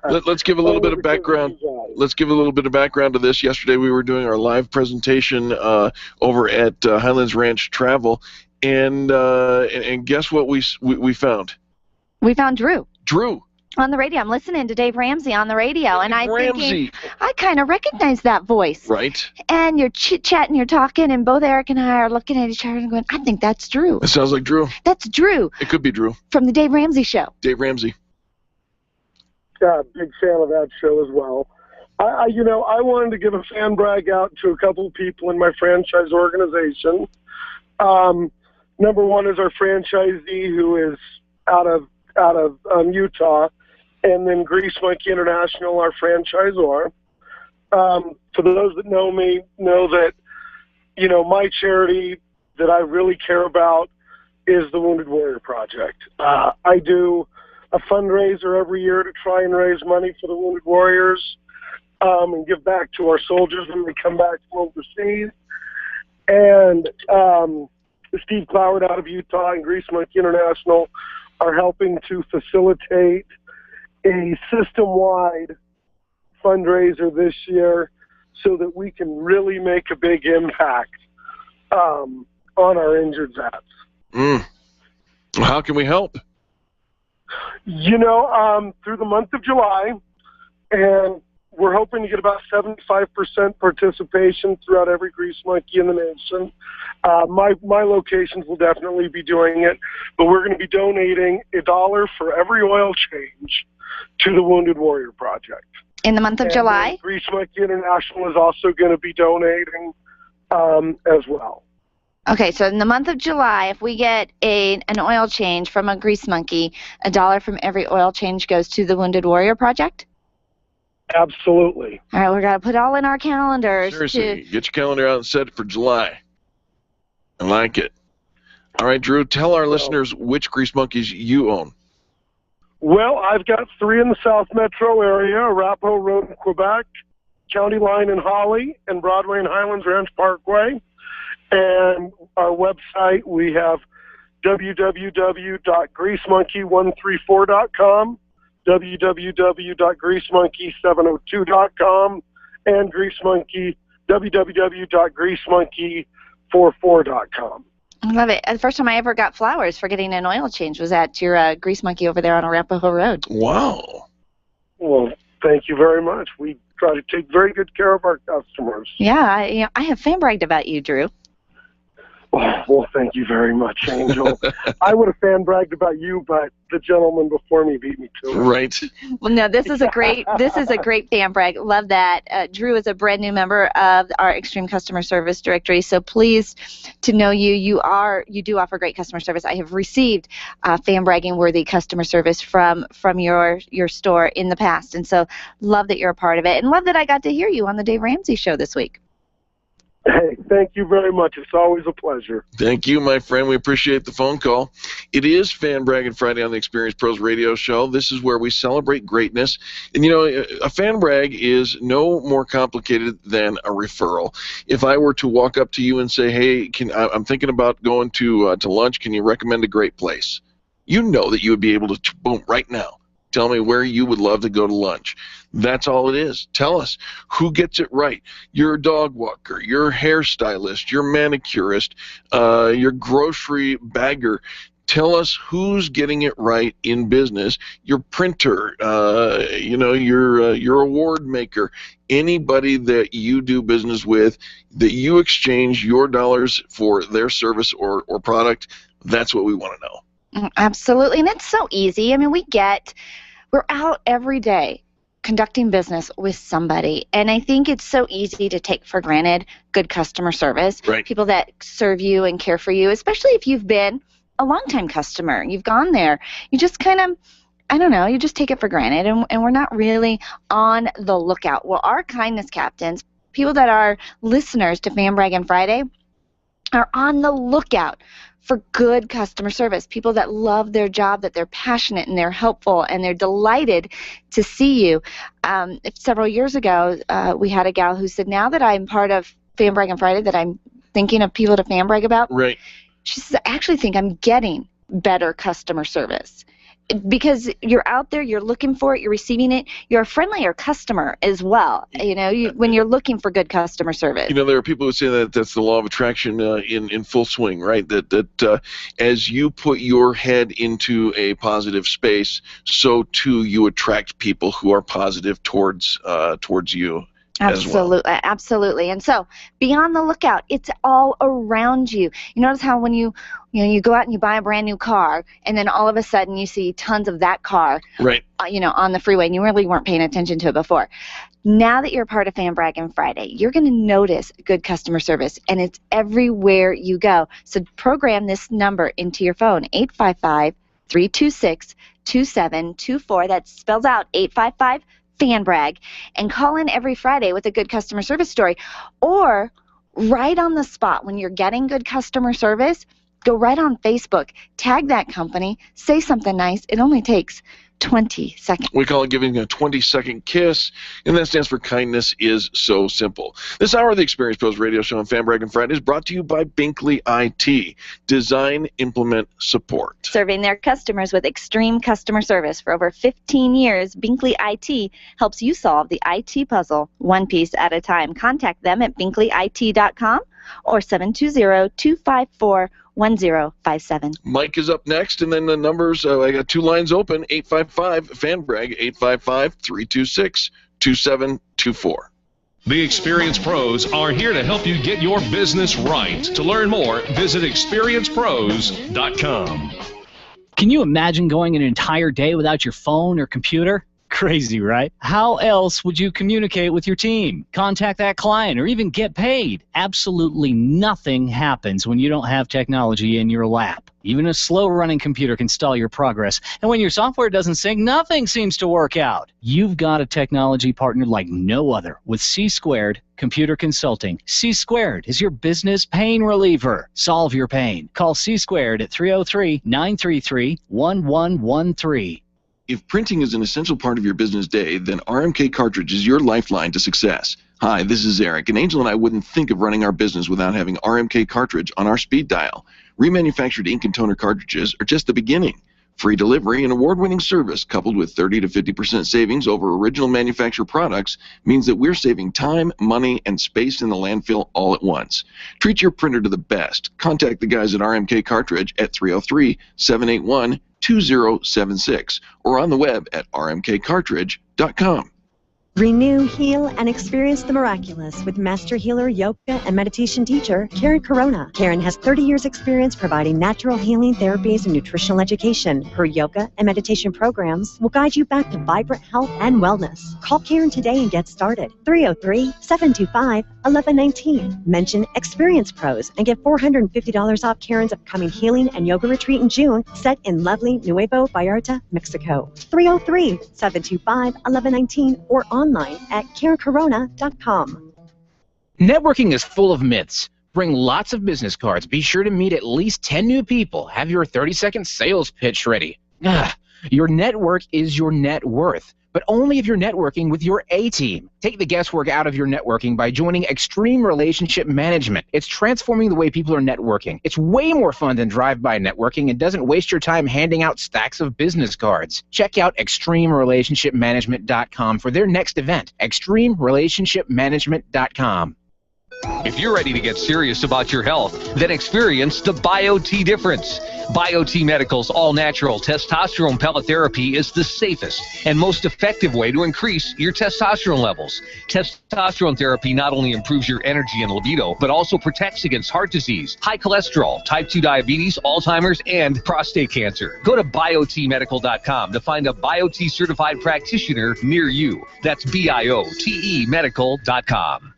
Let's give a little bit of background. Let's give a little bit of background to this. Yesterday we were doing our live presentation over at Highlands Ranch Travel, and guess what we found? We found Drew. Drew. On the radio. I'm listening to Dave Ramsey on the radio, and I'm Ramsey. thinking, I kind of recognize that voice. Right. And you're chit-chatting, you're talking, and both Eric and I are looking at each other and going, I think that's Drew. It sounds like Drew. That's Drew. It could be Drew. From the Dave Ramsey Show. Dave Ramsey. Big fan of that show as well. I wanted to give a fan brag out to a couple of people in my franchise organization. Number one is our franchisee who is out of Utah, and then Grease Monkey International, our franchisor. For those that know me, know that my charity that I really care about is the Wounded Warrior Project. I do a fundraiser every year to try and raise money for the Wounded Warriors and give back to our soldiers when they come back from overseas. And Steve Cloward out of Utah and Grease Monkey International are helping to facilitate a system-wide fundraiser this year so that we can really make a big impact on our injured vets. How can we help? Through the month of July, and we're hoping to get about 75% participation throughout every Grease Monkey in the nation. My locations will definitely be doing it, but we're going to be donating $1 for every oil change to the Wounded Warrior Project. In the month of July? Grease Monkey International is also going to be donating as well. Okay, so in the month of July, if we get an oil change from a Grease Monkey, $1 from every oil change goes to the Wounded Warrior Project? Absolutely. All right, we're going to put all in our calendars. Seriously, get your calendar out and set it for July. I like it. All right, Drew, tell our listeners which Grease Monkeys you own. Well, I've got 3 in the South Metro area, Arapahoe Road in Quebec, County Line in Holly, and Broadway and Highlands Ranch Parkway. And our website, we have www.greasemonkey134.com, www.greasemonkey702.com, and Grease Monkey, www.greasemonkey44.com. I love it. The first time I ever got flowers for getting an oil change was at your Grease Monkey over there on Arapahoe Road. Wow. Well, thank you very much. We try to take very good care of our customers. Yeah, I have fan bragged about you, Drew. Well, thank you very much, Angel. I would have fan bragged about you, but the gentleman before me beat me to it. Right. Well, no, this is a great fan brag. Love that. Drew is a brand new member of our Extreme Customer Service Directory, so pleased to know you. You do offer great customer service. I have received fan bragging worthy customer service from your store in the past, and so love that you're a part of it, and love that I got to hear you on the Dave Ramsey Show this week. Hey, thank you very much. It's always a pleasure. Thank you, my friend. We appreciate the phone call. It is Fan Bragging Friday on the Experience Pros radio show. This is where we celebrate greatness. And, a fan brag is no more complicated than a referral. If I were to walk up to you and say, hey, I'm thinking about going to lunch. Can you recommend a great place? You know that you would be able to, boom, right now, tell me where you would love to go to lunch. That's all it is. Tell us who gets it right. Your dog walker, your hairstylist, your manicurist, your grocery bagger. Tell us who's getting it right in business. Your printer, your award maker, anybody that you do business with, that you exchange your dollars for their service or product. That's what we want to know. Absolutely, and it's so easy. I mean, we're out every day conducting business with somebody, and I think it's so easy to take for granted good customer service. Right. People that serve you and care for you, especially if you've been a longtime customer. You've gone there. You just kind of, you just take it for granted, and we're not really on the lookout. Well, our kindness captains, people that are listeners to Fan Bragging Friday, are on the lookout for good customer service, people that love their job, that they're passionate and they're helpful and they're delighted to see you. Several years ago, we had a gal who said, now that I'm part of Fan Bragging Friday, that I'm thinking of people to fan brag about, right. She says, I actually think I'm getting better customer service. Because you're out there, you're looking for it, you're receiving it, you're a friendlier customer as well, when you're looking for good customer service. There are people who say that that's the law of attraction in full swing, right? That as you put your head into a positive space, so too you attract people who are positive towards you. Absolutely, absolutely. And so be on the lookout. It's all around you. You notice how when you go out and you buy a brand new car, and then all of a sudden you see tons of that car, right? On the freeway, and you really weren't paying attention to it before. Now that you're part of Fan Bragging Friday, you're going to notice good customer service, and it's everywhere you go. So program this number into your phone: 855-326-2724. That spells out 855. Fan brag, and call in every Friday with a good customer service story, or right on the spot when you're getting good customer service, go right on Facebook, tag that company, say something nice. It only takes 20 seconds. We call it giving a 20-second kiss, and that stands for kindness is so simple. This hour of the Experience Pros radio show on Fan Bragging Friday is brought to you by Binkley IT, Design, Implement, Support. Serving their customers with extreme customer service for over 15 years, Binkley IT helps you solve the IT puzzle one piece at a time. Contact them at binkleyit.com or 720-254-1057. Mike is up next, and then the numbers, I got two lines open, 855-FAN-BRAG, 855-326-2724. The Experience Pros are here to help you get your business right. To learn more, visit experiencepros.com. Can you imagine going an entire day without your phone or computer? Crazy, right? How else would you communicate with your team, contact that client, or even get paid? Absolutely nothing happens when you don't have technology in your lap. Even a slow-running computer can stall your progress, and when your software doesn't sync, nothing seems to work out. You've got a technology partner like no other with C-Squared Computer Consulting. C-Squared is your business pain reliever. Solve your pain. Call C-Squared at 303-933-1113. If printing is an essential part of your business day, then RMK Cartridge is your lifeline to success. Hi, this is Eric, and Angel and I wouldn't think of running our business without having RMK Cartridge on our speed dial. Remanufactured ink and toner cartridges are just the beginning. Free delivery and award-winning service coupled with 30 to 50% savings over original manufacturer products means that we're saving time, money, and space in the landfill all at once. Treat your printer to the best. Contact the guys at RMK Cartridge at 303-781-2076 or on the web at rmkcartridge.com. Renew, heal, and experience the miraculous with master healer, yoga, and meditation teacher, Karen Corona. Karen has 30 years experience providing natural healing therapies and nutritional education. Her yoga and meditation programs will guide you back to vibrant health and wellness. Call Karen today and get started. 303-725-1119. Mention Experience Pros and get $450 off Karen's upcoming healing and yoga retreat in June, set in lovely Nuevo Vallarta, Mexico. 303-725-1119 or online at KarenCorona.com. Networking is full of myths. Bring lots of business cards. Be sure to meet at least 10 new people. Have your 30-second sales pitch ready. Your network is your net worth, but only if you're networking with your A-team. Take the guesswork out of your networking by joining Extreme Relationship Management. It's transforming the way people are networking. It's way more fun than drive-by networking and doesn't waste your time handing out stacks of business cards. Check out ExtremeRelationshipManagement.com for their next event. ExtremeRelationshipManagement.com. If you're ready to get serious about your health, then experience the BioT difference. BioT Medical's all-natural testosterone pellet therapy is the safest and most effective way to increase your testosterone levels. Testosterone therapy not only improves your energy and libido, but also protects against heart disease, high cholesterol, type 2 diabetes, Alzheimer's, and prostate cancer. Go to biotmedical.com to find a BioT certified practitioner near you. That's BIOTE medical.com.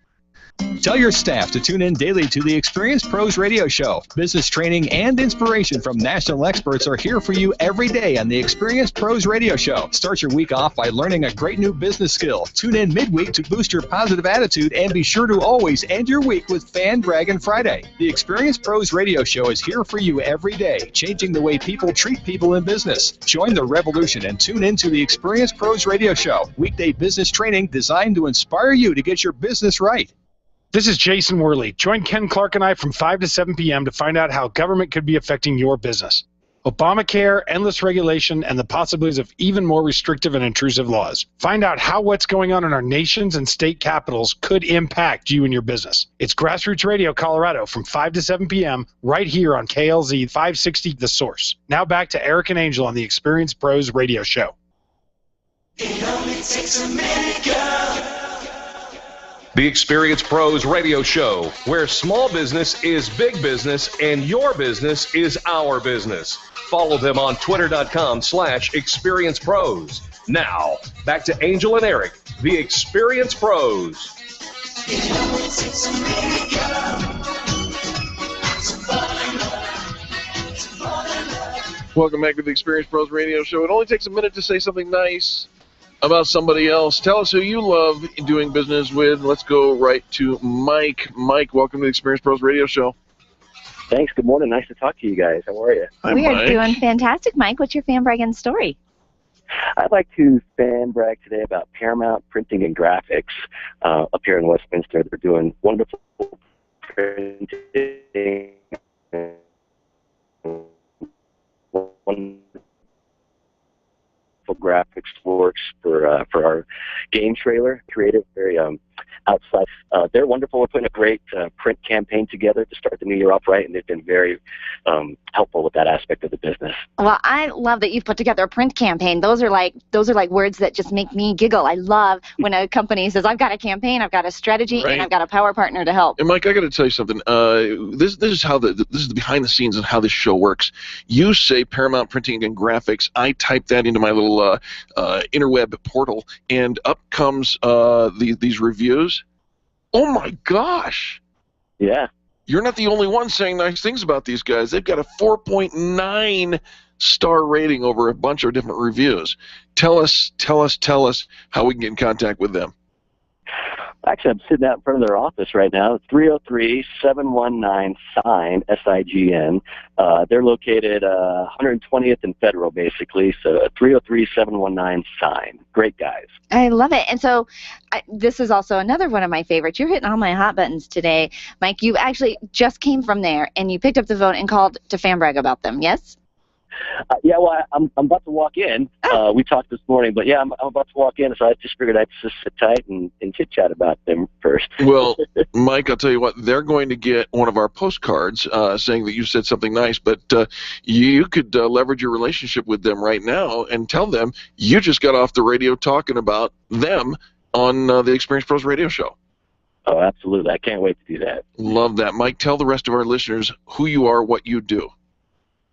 Tell your staff to tune in daily to the Experienced Pros Radio Show. Business training and inspiration from national experts are here for you every day on the Experienced Pros Radio Show. Start your week off by learning a great new business skill. Tune in midweek to boost your positive attitude and be sure to always end your week with Fan Braggin Friday. The Experienced Pros Radio Show is here for you every day, changing the way people treat people in business. Join the revolution and tune in to the Experienced Pros Radio Show. Weekday business training designed to inspire you to get your business right. This is Jason Worley. Join Ken Clark and I from 5 to 7 p.m. to find out how government could be affecting your business. Obamacare, endless regulation, and the possibilities of even more restrictive and intrusive laws. Find out how what's going on in our nations and state capitals could impact you and your business. It's Grassroots Radio Colorado from 5 to 7 p.m. right here on KLZ 560 The Source. Now back to Eric and Angel on the Experienced Pros Radio Show. It only takes a minute, girl. The Experienced Pros Radio Show, where small business is big business and your business is our business. Follow them on twitter.com/experiencepros. Now, back to Angel and Eric, the Experienced Pros. Welcome back to the Experienced Pros Radio Show. It only takes a minute to say something nice about somebody else. Tell us who you love doing business with. Let's go right to Mike. Mike, welcome to the Experienced Pros Radio Show. Thanks. Good morning. Nice to talk to you guys. How are you? We are doing fantastic, Mike. What's your fan bragging story? I'd like to fan brag today about Paramount Printing and Graphics up here in Westminster. They're doing wonderful printing, wonderful graphics works for our game trailer. Creative, very outside. They're wonderful. We're putting a great print campaign together to start the new year off right, and they've been very helpful with that aspect of the business. Well, I love that you've put together a print campaign. Those are like words that just make me giggle. I love when a company says, "I've got a campaign, I've got a strategy, and I've got a power partner to help." And Mike, I got to tell you something. This is how this is the behind the scenes of how this show works. You say Paramount Printing and Graphics. I type that into my little interweb portal, and up comes these reviews. Oh my gosh! Yeah. You're not the only one saying nice things about these guys. They've got a 4.9 star rating over a bunch of different reviews. Tell us how we can get in contact with them. Actually, I'm sitting out in front of their office right now. 303-719-SIGN, S-I-G-N. They're located 120th and Federal, basically. So 303-719-SIGN. Great guys. I love it. And so this is also another one of my favorites. You're hitting all my hot buttons today. Mike, you actually just came from there, and you picked up the phone and called to fan brag about them, yes? Yeah, well, I'm about to walk in. We talked this morning, but yeah, I'm about to walk in, so I just figured I'd just sit tight and chit-chat about them first. Well, Mike, I'll tell you what, they're going to get one of our postcards saying that you said something nice, but you could leverage your relationship with them right now and tell them you just got off the radio talking about them on the Experience Pros radio show. Oh, absolutely. I can't wait to do that. Love that. Mike, tell the rest of our listeners who you are, what you do.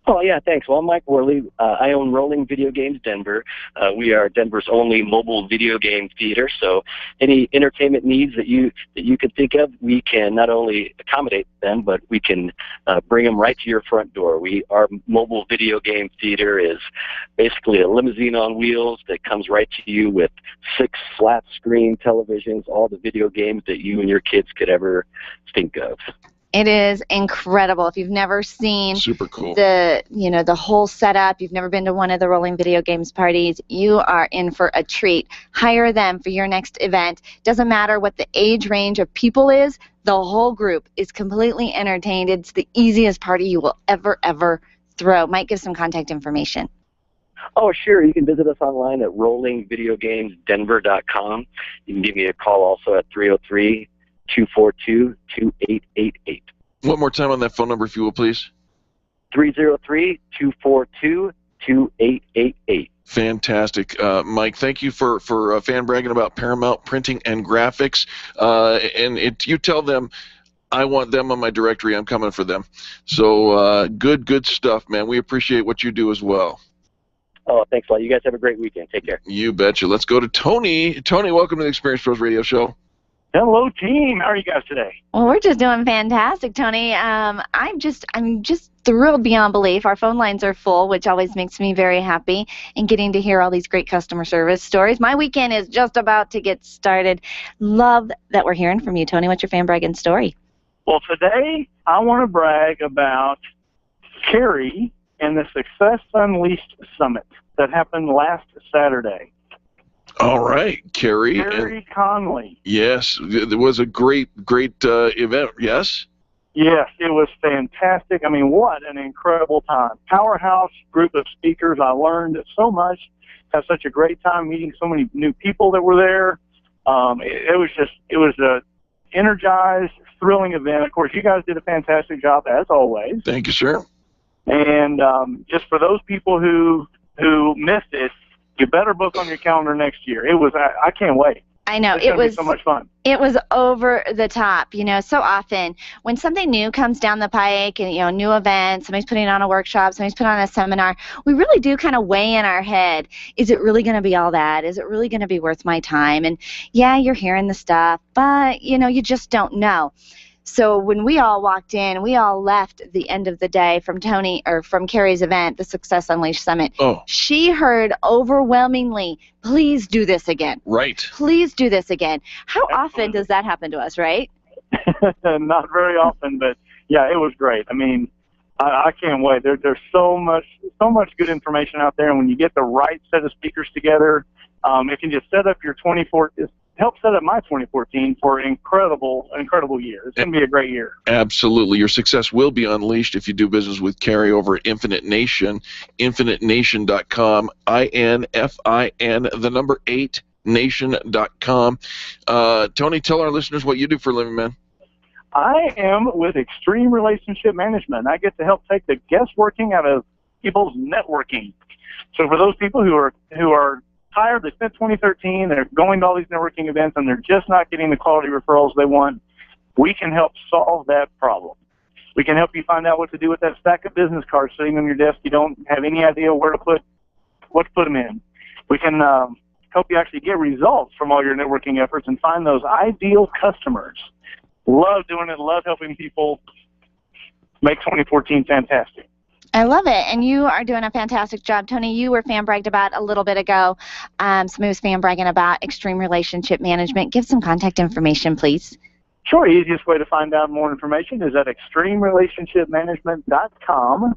Oh, yeah, thanks. Well, I'm Mike Worley. I own Rolling Video Games Denver. We are Denver's only mobile video game theater, so any entertainment needs that you could think of, we can not only accommodate them, but we can bring them right to your front door. Our mobile video game theater is basically a limousine on wheels that comes right to you with 6 flat-screen televisions, all the video games that you and your kids could ever think of. It is incredible. If you've never seen super cool the whole setup, you've never been to one of the Rolling Video Games parties, you are in for a treat. Hire them for your next event. Doesn't matter what the age range of people is, the whole group is completely entertained. It's the easiest party you will ever throw. Mike, give some contact information. Oh, sure. You can visit us online at rollingvideogamesdenver.com. You can give me a call also at 303-242-2888. One more time on that phone number, if you will, please. 303-242-2888. Fantastic. Mike, thank you for fan bragging about Paramount Printing and Graphics. You tell them I want them on my directory. I'm coming for them. So good stuff, man. We appreciate what you do as well. Oh, thanks a lot. You guys have a great weekend. Take care. You betcha. Let's go to Tony. Tony, welcome to the Experience Pros Radio Show. Hello, team. How are you guys today? Well, we're just doing fantastic, Tony. I'm just thrilled beyond belief. Our phone lines are full, which always makes me very happy, and getting to hear all these great customer service stories. My weekend is just about to get started. Love that we're hearing from you, Tony. What's your fan bragging story? Well, today I want to brag about Carrie and the Success Unleashed Summit that happened last Saturday. All right, Carrie Conley. Yes, it was a great event, yes? Yes, it was fantastic. I mean, what an incredible time. Powerhouse group of speakers. I learned so much. Had such a great time meeting so many new people that were there. It was a energized, thrilling event. Of course, you guys did a fantastic job, as always. Thank you, sir. And just for those people who missed it, you better book on your calendar next year. I can't wait. I know. It was so much fun. It was over the top. So often when something new comes down the pike and, new event, somebody's putting on a workshop, somebody's putting on a seminar, we really do kind of weigh in our head, is it really going to be all that? Is it really going to be worth my time? And yeah, you're hearing the stuff, but, you just don't know. So when we all walked in, we all left at the end of the day from Carrie's event, the Success Unleashed Summit. Oh. She heard overwhelmingly, please do this again. Right. Please do this again. How often does that happen to us, right? Not very often, but yeah, it was great. I mean, I can't wait. There's so much good information out there, and when you get the right set of speakers together, it can just set up your 2014. Help set up my 2014 for an incredible year. It's going to be a great year. Absolutely. Your success will be unleashed if you do business with Carrie over at Infinite Nation, infinitenation.com, INFIN, the number 8, nation.com. Tony, tell our listeners what you do for a living, man. I am with Extreme Relationship Management. I get to help take the guessworking out of people's networking. So for those people who are tired, they spent 2013, they're going to all these networking events, and they're just not getting the quality referrals they want, we can help solve that problem. We can help you find out what to do with that stack of business cards sitting on your desk. You don't have any idea what to put them in. We can help you actually get results from all your networking efforts and find those ideal customers. Love doing it. Love helping people make 2014 fantastic. I love it, and you are doing a fantastic job. Tony, you were fan bragged about a little bit ago. Somebody was fan bragging about Extreme Relationship Management. Give some contact information, please. Sure. Easiest way to find out more information is at extremerelationshipmanagement.com,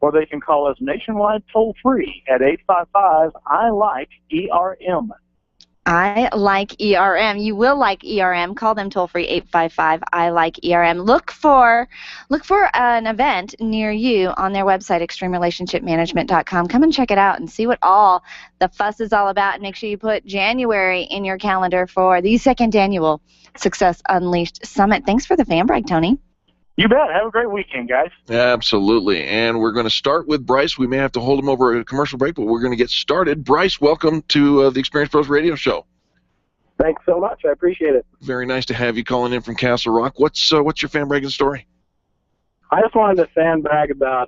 or they can call us nationwide toll-free at 855-I-LIKE-ERM. I like ERM. You will like ERM. Call them toll free 855 I like ERM. Look for an event near you on their website extremerelationshipmanagement.com. Come and check it out and see what all the fuss is all about, and make sure you put January in your calendar for the second annual Success Unleashed Summit. Thanks for the fan brag, Tony. You bet. Have a great weekend, guys. Absolutely. And we're going to start with Bryce. We may have to hold him over a commercial break, but we're going to get started. Bryce, welcome to the Experience Pros Radio Show. Thanks so much. I appreciate it. Very nice to have you calling in from Castle Rock. What's your fan bragging story? I just wanted to fan brag about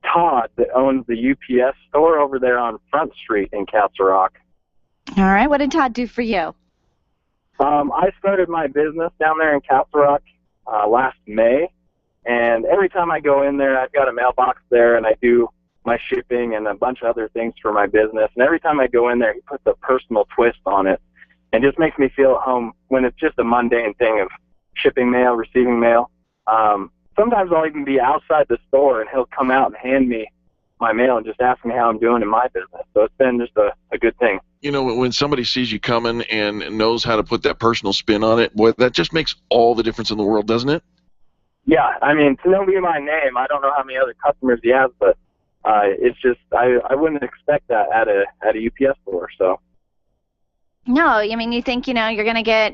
Todd that owns the UPS store over there on Front Street in Castle Rock. All right. What did Todd do for you? I started my business down there in Castle Rock last May, and every time I go in there, I've got a mailbox there, and I do my shipping and a bunch of other things for my business. And every time I go in there, he puts a personal twist on it, and just makes me feel at home when it's just a mundane thing of shipping mail, receiving mail. Sometimes I'll even be outside the store, and he'll come out and hand me my mail and just ask me how I'm doing in my business. So it's been just a good thing. You know, when somebody sees you coming and knows how to put that personal spin on it, boy, that just makes all the difference in the world, doesn't it? Yeah, I mean, to know me by name, I don't know how many other customers he has, but it's just I wouldn't expect that at a UPS store. So. No, I mean, you think, you're going to get,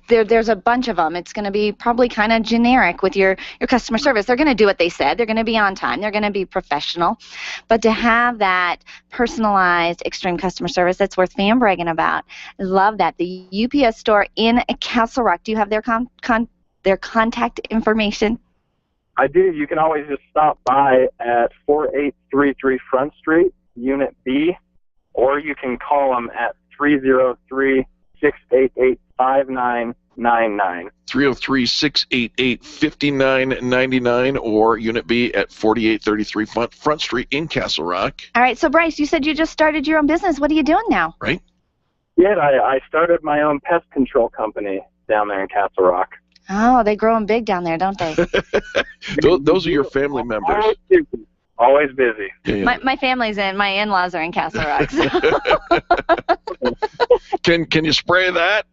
there's a bunch of them. It's going to be probably kind of generic with your customer service. They're going to do what they said. They're going to be on time. They're going to be professional. But to have that personalized extreme customer service, that's worth fan bragging about. I love that. The UPS store in Castle Rock, do you have their contact information? I do. You can always just stop by at 4833 Front Street, Unit B, or you can call them at 303-688-5999. 303-688-5999, or Unit B at 4833 Front Street in Castle Rock. All right, so Bryce, you said you just started your own business. What are you doing now? Right. Yeah, I started my own pest control company down there in Castle Rock. Oh, they grow them big down there, don't they? Those are your family members. Always busy. Yeah. My family's my in-laws are in Castle Rock. So. Can you spray that?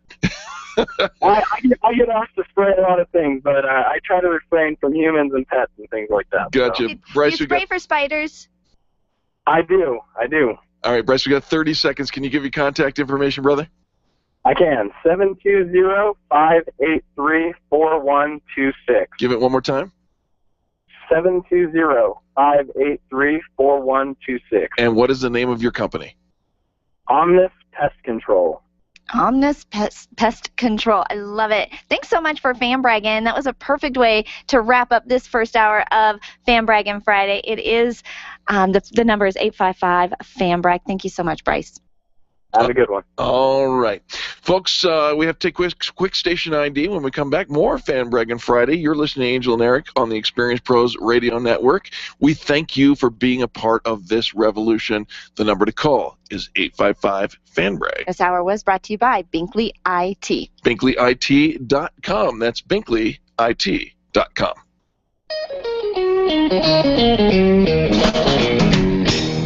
I get asked to spray a lot of things, but I try to refrain from humans and pets and things like that. Gotcha. So. Bryce, you spray for spiders? I do. All right, Bryce, we got 30 seconds. Can you give your contact information, brother? I can. 720-583-4126. Give it one more time. 720-583-4126. And what is the name of your company? Omnis Pest Control. Omnis Pest Control. I love it. Thanks so much for fan bragging. That was a perfect way to wrap up this first hour of Fan Bragging Friday. It is, the number is 855-FAN-BRAG. Thank you so much, Bryce. Have a good one. All right. Folks, we have to take quick station ID. When we come back, more Fan Bragging Friday. You're listening to Angel and Eric on the Experience Pros Radio Network. We thank you for being a part of this revolution. The number to call is 855-FAN-BRAG. This hour was brought to you by Binkley IT. BinkleyIT.com. That's BinkleyIT.com.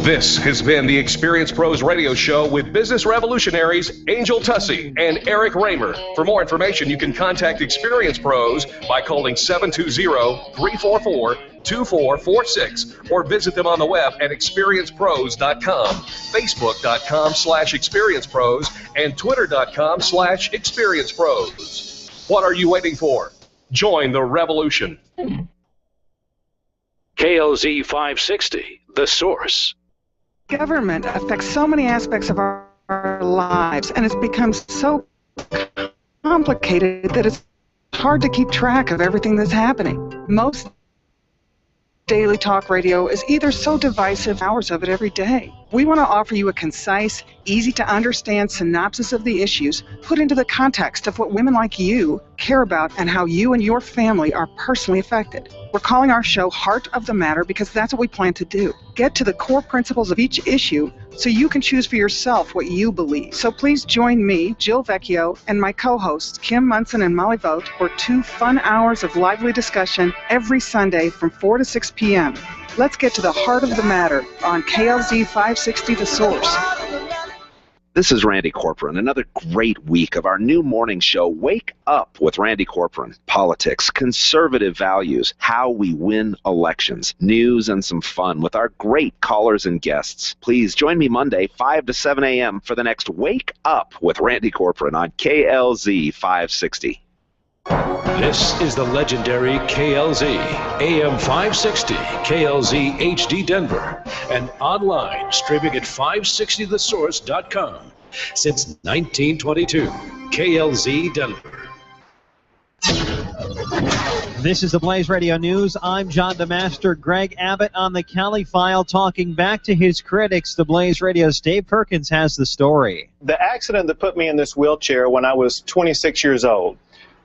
This has been the Experience Pros Radio Show with business revolutionaries Angel Tussey and Eric Raymer. For more information, you can contact Experience Pros by calling 720-344-2446 or visit them on the web at experiencepros.com, facebook.com/experiencepros, and twitter.com/experiencepros. What are you waiting for? Join the revolution. KLZ 560, The Source. Government affects so many aspects of our lives, and it's become so complicated that it's hard to keep track of everything that's happening. Most daily talk radio is either so divisive, hours of it every day. We want to offer you a concise, easy to understand synopsis of the issues put into the context of what women like you care about and how you and your family are personally affected. We're calling our show Heart of the Matter because that's what we plan to do. Get to the core principles of each issue so you can choose for yourself what you believe. So please join me, Jill Vecchio, and my co-hosts, Kim Munson and Molly Vogt, for 2 fun hours of lively discussion every Sunday from 4 to 6 p.m. Let's get to the heart of the matter on KLZ 560 The Source. This is Randy Corcoran. Another great week of our new morning show, Wake Up with Randy Corcoran. Politics, conservative values, how we win elections, news, and some fun with our great callers and guests. Please join me Monday, 5 to 7 a.m. for the next Wake Up with Randy Corcoran on KLZ 560. This is the legendary KLZ, AM 560, KLZ HD Denver, and online streaming at 560thesource.com. Since 1922, KLZ Denver. This is the Blaze Radio News. I'm John DeMaster. Greg Abbott on the Cali File talking back to his critics. The Blaze Radio's Dave Perkins has the story. The accident that put me in this wheelchair when I was 26 years old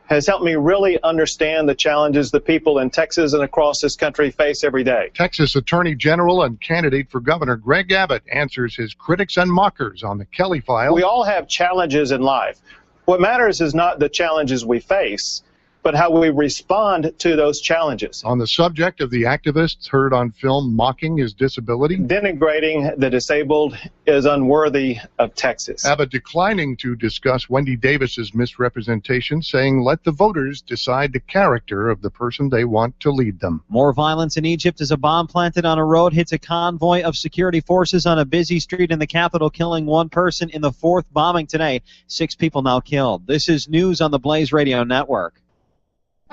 has helped me really understand the challenges that people in Texas and across this country face every day. Texas Attorney General and candidate for governor Greg Abbott answers his critics and mockers on the Kelly File. We all have challenges in life. What matters is not the challenges we face, but how we respond to those challenges. On the subject of the activists heard on film mocking his disability. Denigrating the disabled is unworthy of Texas. Abbott declining to discuss Wendy Davis's misrepresentation, saying let the voters decide the character of the person they want to lead them. More violence in Egypt as a bomb planted on a road hits a convoy of security forces on a busy street in the capital, killing one person in the fourth bombing today. 6 people now killed. This is news on the Blaze Radio Network.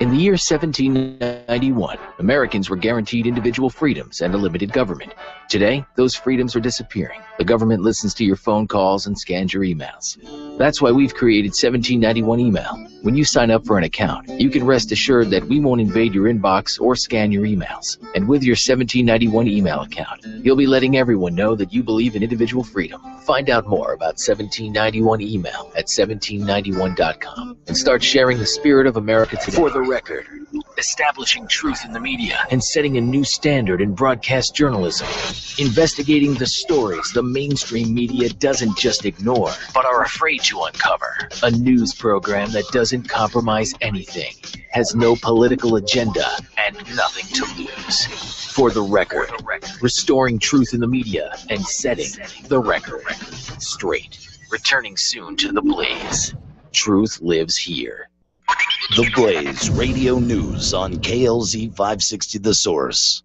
In the year 1791, Americans were guaranteed individual freedoms and a limited government. Today, those freedoms are disappearing. The government listens to your phone calls and scans your emails. That's why we've created 1791 Email. When you sign up for an account, you can rest assured that we won't invade your inbox or scan your emails. And with your 1791 Email account, you'll be letting everyone know that you believe in individual freedom. Find out more about 1791 Email at 1791.com and start sharing the spirit of America today. For the record, establishing truth in the media and setting a new standard in broadcast journalism. Investigating the stories the mainstream media doesn't just ignore, but are afraid to uncover. A news program that doesn't compromise anything, has no political agenda, and nothing to lose. For the record, restoring truth in the media and setting the record straight. Returning soon to The Blaze. Truth lives here. The Blaze Radio News on KLZ 560 The Source.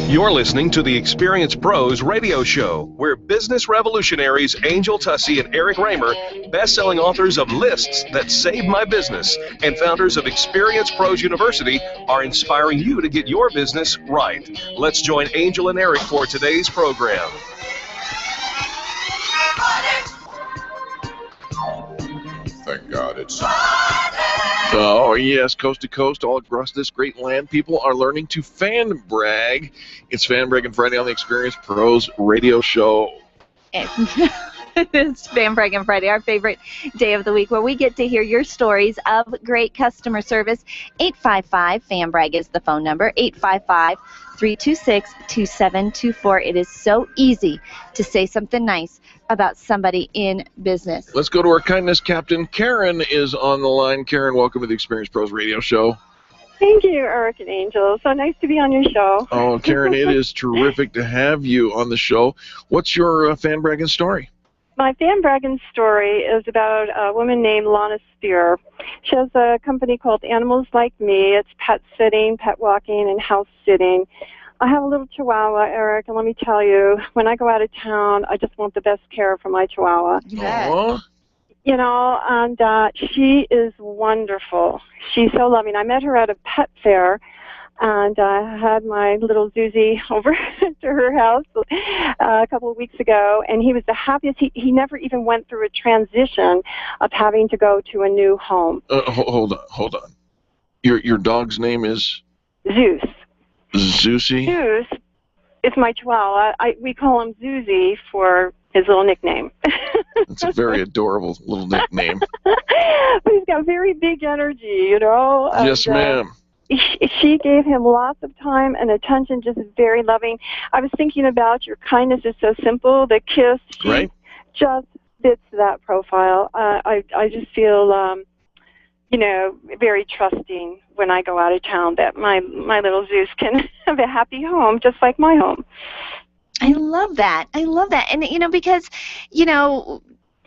You're listening to the Experience Pros radio show, where business revolutionaries Angel Tussey and Eric Raymer, best-selling authors of Lists That Saved My Business and founders of Experience Pros University, are inspiring you to get your business right. Let's join Angel and Eric for today's program. Thank God it's... Oh, yes, coast to coast, all across this great land, people are learning to fan brag. It's Fan Braggin Friday on the Experience Pros radio show. It's Fan Braggin Friday, our favorite day of the week, where we get to hear your stories of great customer service. 855-FAN-BRAG is the phone number, 855-326-2724. It is so easy to say something nice about somebody in business. Let's go to our kindness captain. Karen is on the line. Karen, welcome to the Experience Pros radio show. Thank you, Eric and Angel. So nice to be on your show. Oh, Karen, it is terrific to have you on the show. What's your fan bragging story? My fan bragging story is about a woman named Lana Spear. She has a company called Animals Like Me. It's pet sitting, pet walking, and house sitting. I have a little Chihuahua, Eric, and let me tell you, when I go out of town, I just want the best care for my Chihuahua. You know, and she is wonderful. She's so loving. I met her at a pet fair, and I had my little Zuzi over to her house a couple of weeks ago, and he was the happiest. He never even went through a transition of having to go to a new home. Hold on. Your dog's name is? Zeus. Zuzi? Zeus is my Chihuahua. We call him Zuzi for his little nickname. It's a very adorable little nickname. But he's got very big energy, you know. Yes, ma'am. She gave him lots of time and attention, just very loving. I was thinking about your kindness is so simple, the kiss. She just fits that profile. I just feel very trusting when I go out of town that my little Zeus can have a happy home just like my home. I love that. And, because,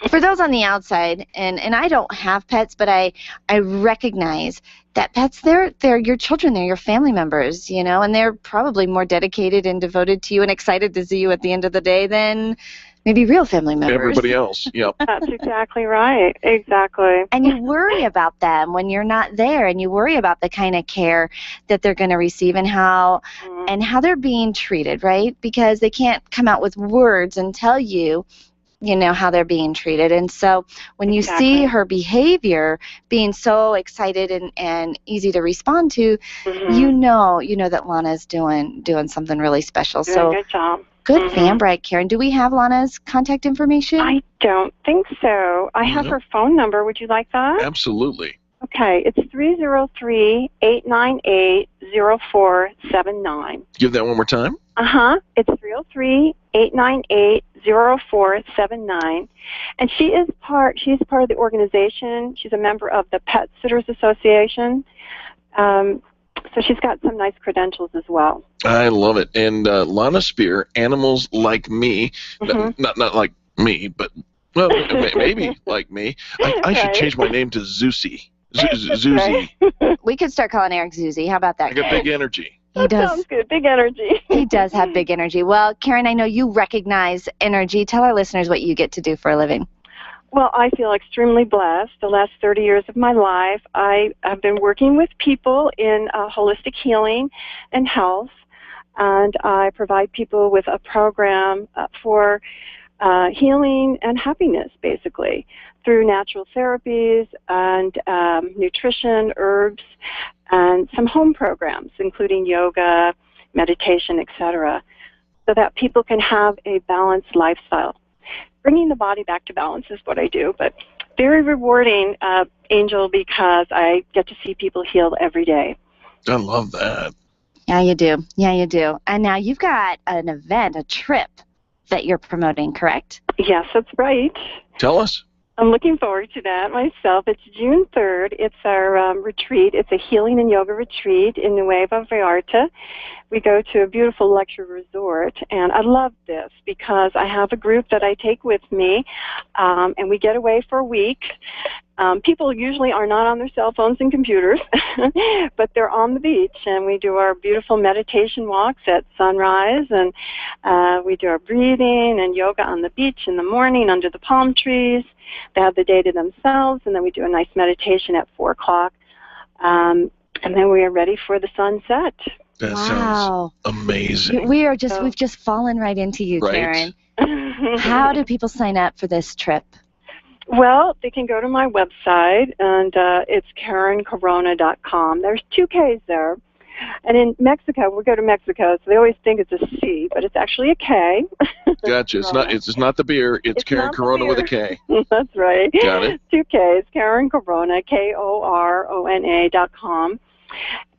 for those on the outside, and I don't have pets, but I recognize that pets, they're your children, they're your family members, and they're probably more dedicated and devoted to you and excited to see you at the end of the day than maybe real family members. Everybody else, yep. That's exactly right. Exactly. And you worry about them when you're not there, and you worry about the kind of care that they're going to receive and how they're being treated, right? Because they can't come out with words and tell you, how they're being treated. And so when you see her behavior being so excited and easy to respond to, you know that Lana's doing something really special. Doing a good job. Good fan brag, Karen. Do we have Lana's contact information? I don't think so. I have her phone number. Would you like that? Absolutely. Okay, it's 303-898-0479. Give that one more time. It's 303-898-0479. And she's part of the organization. She's a member of the Pet Sitters Association. So she's got some nice credentials as well. I love it. And Lana Spear, Animals Like Me, not like me, but, well, maybe like me. I should change my name to Zeusy. Zuzi. We could start calling Eric Zuzi. How about that? I got big energy. He does. Sounds good. Big energy. He does have big energy. Well, Karen, I know you recognize energy. Tell our listeners what you get to do for a living. Well, I feel extremely blessed. The last 30 years of my life, I have been working with people in holistic healing and health, and I provide people with a program for healing and happiness, basically, through natural therapies and nutrition, herbs, and some home programs, including yoga, meditation, etc., so that people can have a balanced lifestyle. Bringing the body back to balance is what I do, but very rewarding, Angel, because I get to see people heal every day. I love that. Yeah, you do. And now you've got an event, a trip that you're promoting, correct? Yes, that's right. Tell us. I'm looking forward to that myself. It's June 3rd. It's our retreat. It's a healing and yoga retreat in Nueva Vallarta. We go to a beautiful luxury resort, and I love this because I have a group that I take with me, and we get away for a week. People usually are not on their cell phones and computers, but they're on the beach, and we do our beautiful meditation walks at sunrise, and we do our breathing and yoga on the beach in the morning under the palm trees. They have the day to themselves, and then we do a nice meditation at 4 o'clock, and then we are ready for the sunset. That sounds amazing. We've just fallen right into you, right. Karen. How do people sign up for this trip? Well, they can go to my website, and it's KarenCorona.com. There's 2 Ks there. And in Mexico, we go to Mexico, so they always think it's a C, but it's actually a K. Gotcha. It's not the beer. It's Karen Corona with a K. That's right. Got it. 2 Ks, Karen Corona, KORONA.com.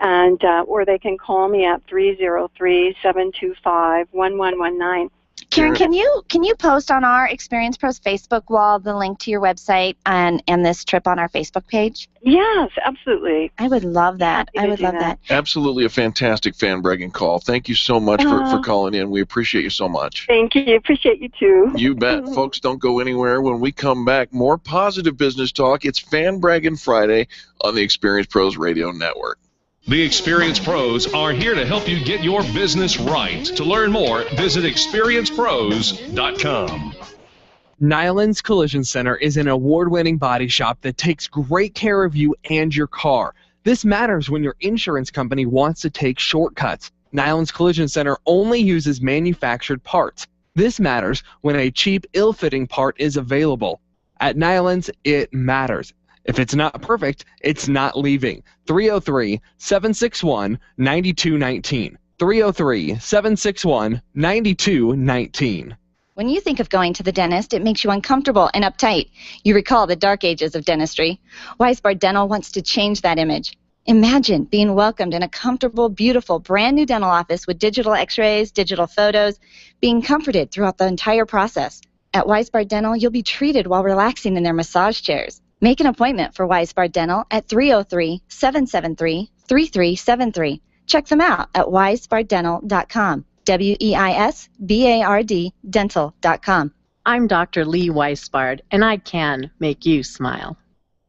And or they can call me at 303-725-1119. Karen, can you post on our Experience Pros Facebook wall the link to your website and this trip on our Facebook page? Yes, absolutely. I would love that. I would love that. Absolutely a fantastic fan bragging call. Thank you so much for calling in. We appreciate you so much. Thank you. Appreciate you too. You bet. Folks, don't go anywhere. When we come back, more positive business talk. It's Fan Bragging Friday on the Experience Pros Radio Network. The Experience Pros are here to help you get your business right. To learn more, visit experiencepros.com. Nyland's Collision Center is an award-winning body shop that takes great care of you and your car. This matters when your insurance company wants to take shortcuts. Nyland's Collision Center only uses manufactured parts. This matters when a cheap, ill-fitting part is available. At Nyland's, it matters. If it's not perfect, it's not leaving. 303-761-9219. 303-761-9219. When you think of going to the dentist, it makes you uncomfortable and uptight. You recall the dark ages of dentistry. Weisbard Dental wants to change that image. Imagine being welcomed in a comfortable, beautiful, brand new dental office with digital x-rays, digital photos, being comforted throughout the entire process. At Weisbard Dental, you'll be treated while relaxing in their massage chairs. Make an appointment for Weisbard Dental at 303-773-3373. Check them out at weisbarddental.com. WEISBARD dental.com. I'm Dr. Lee Weisbard, and I can make you smile.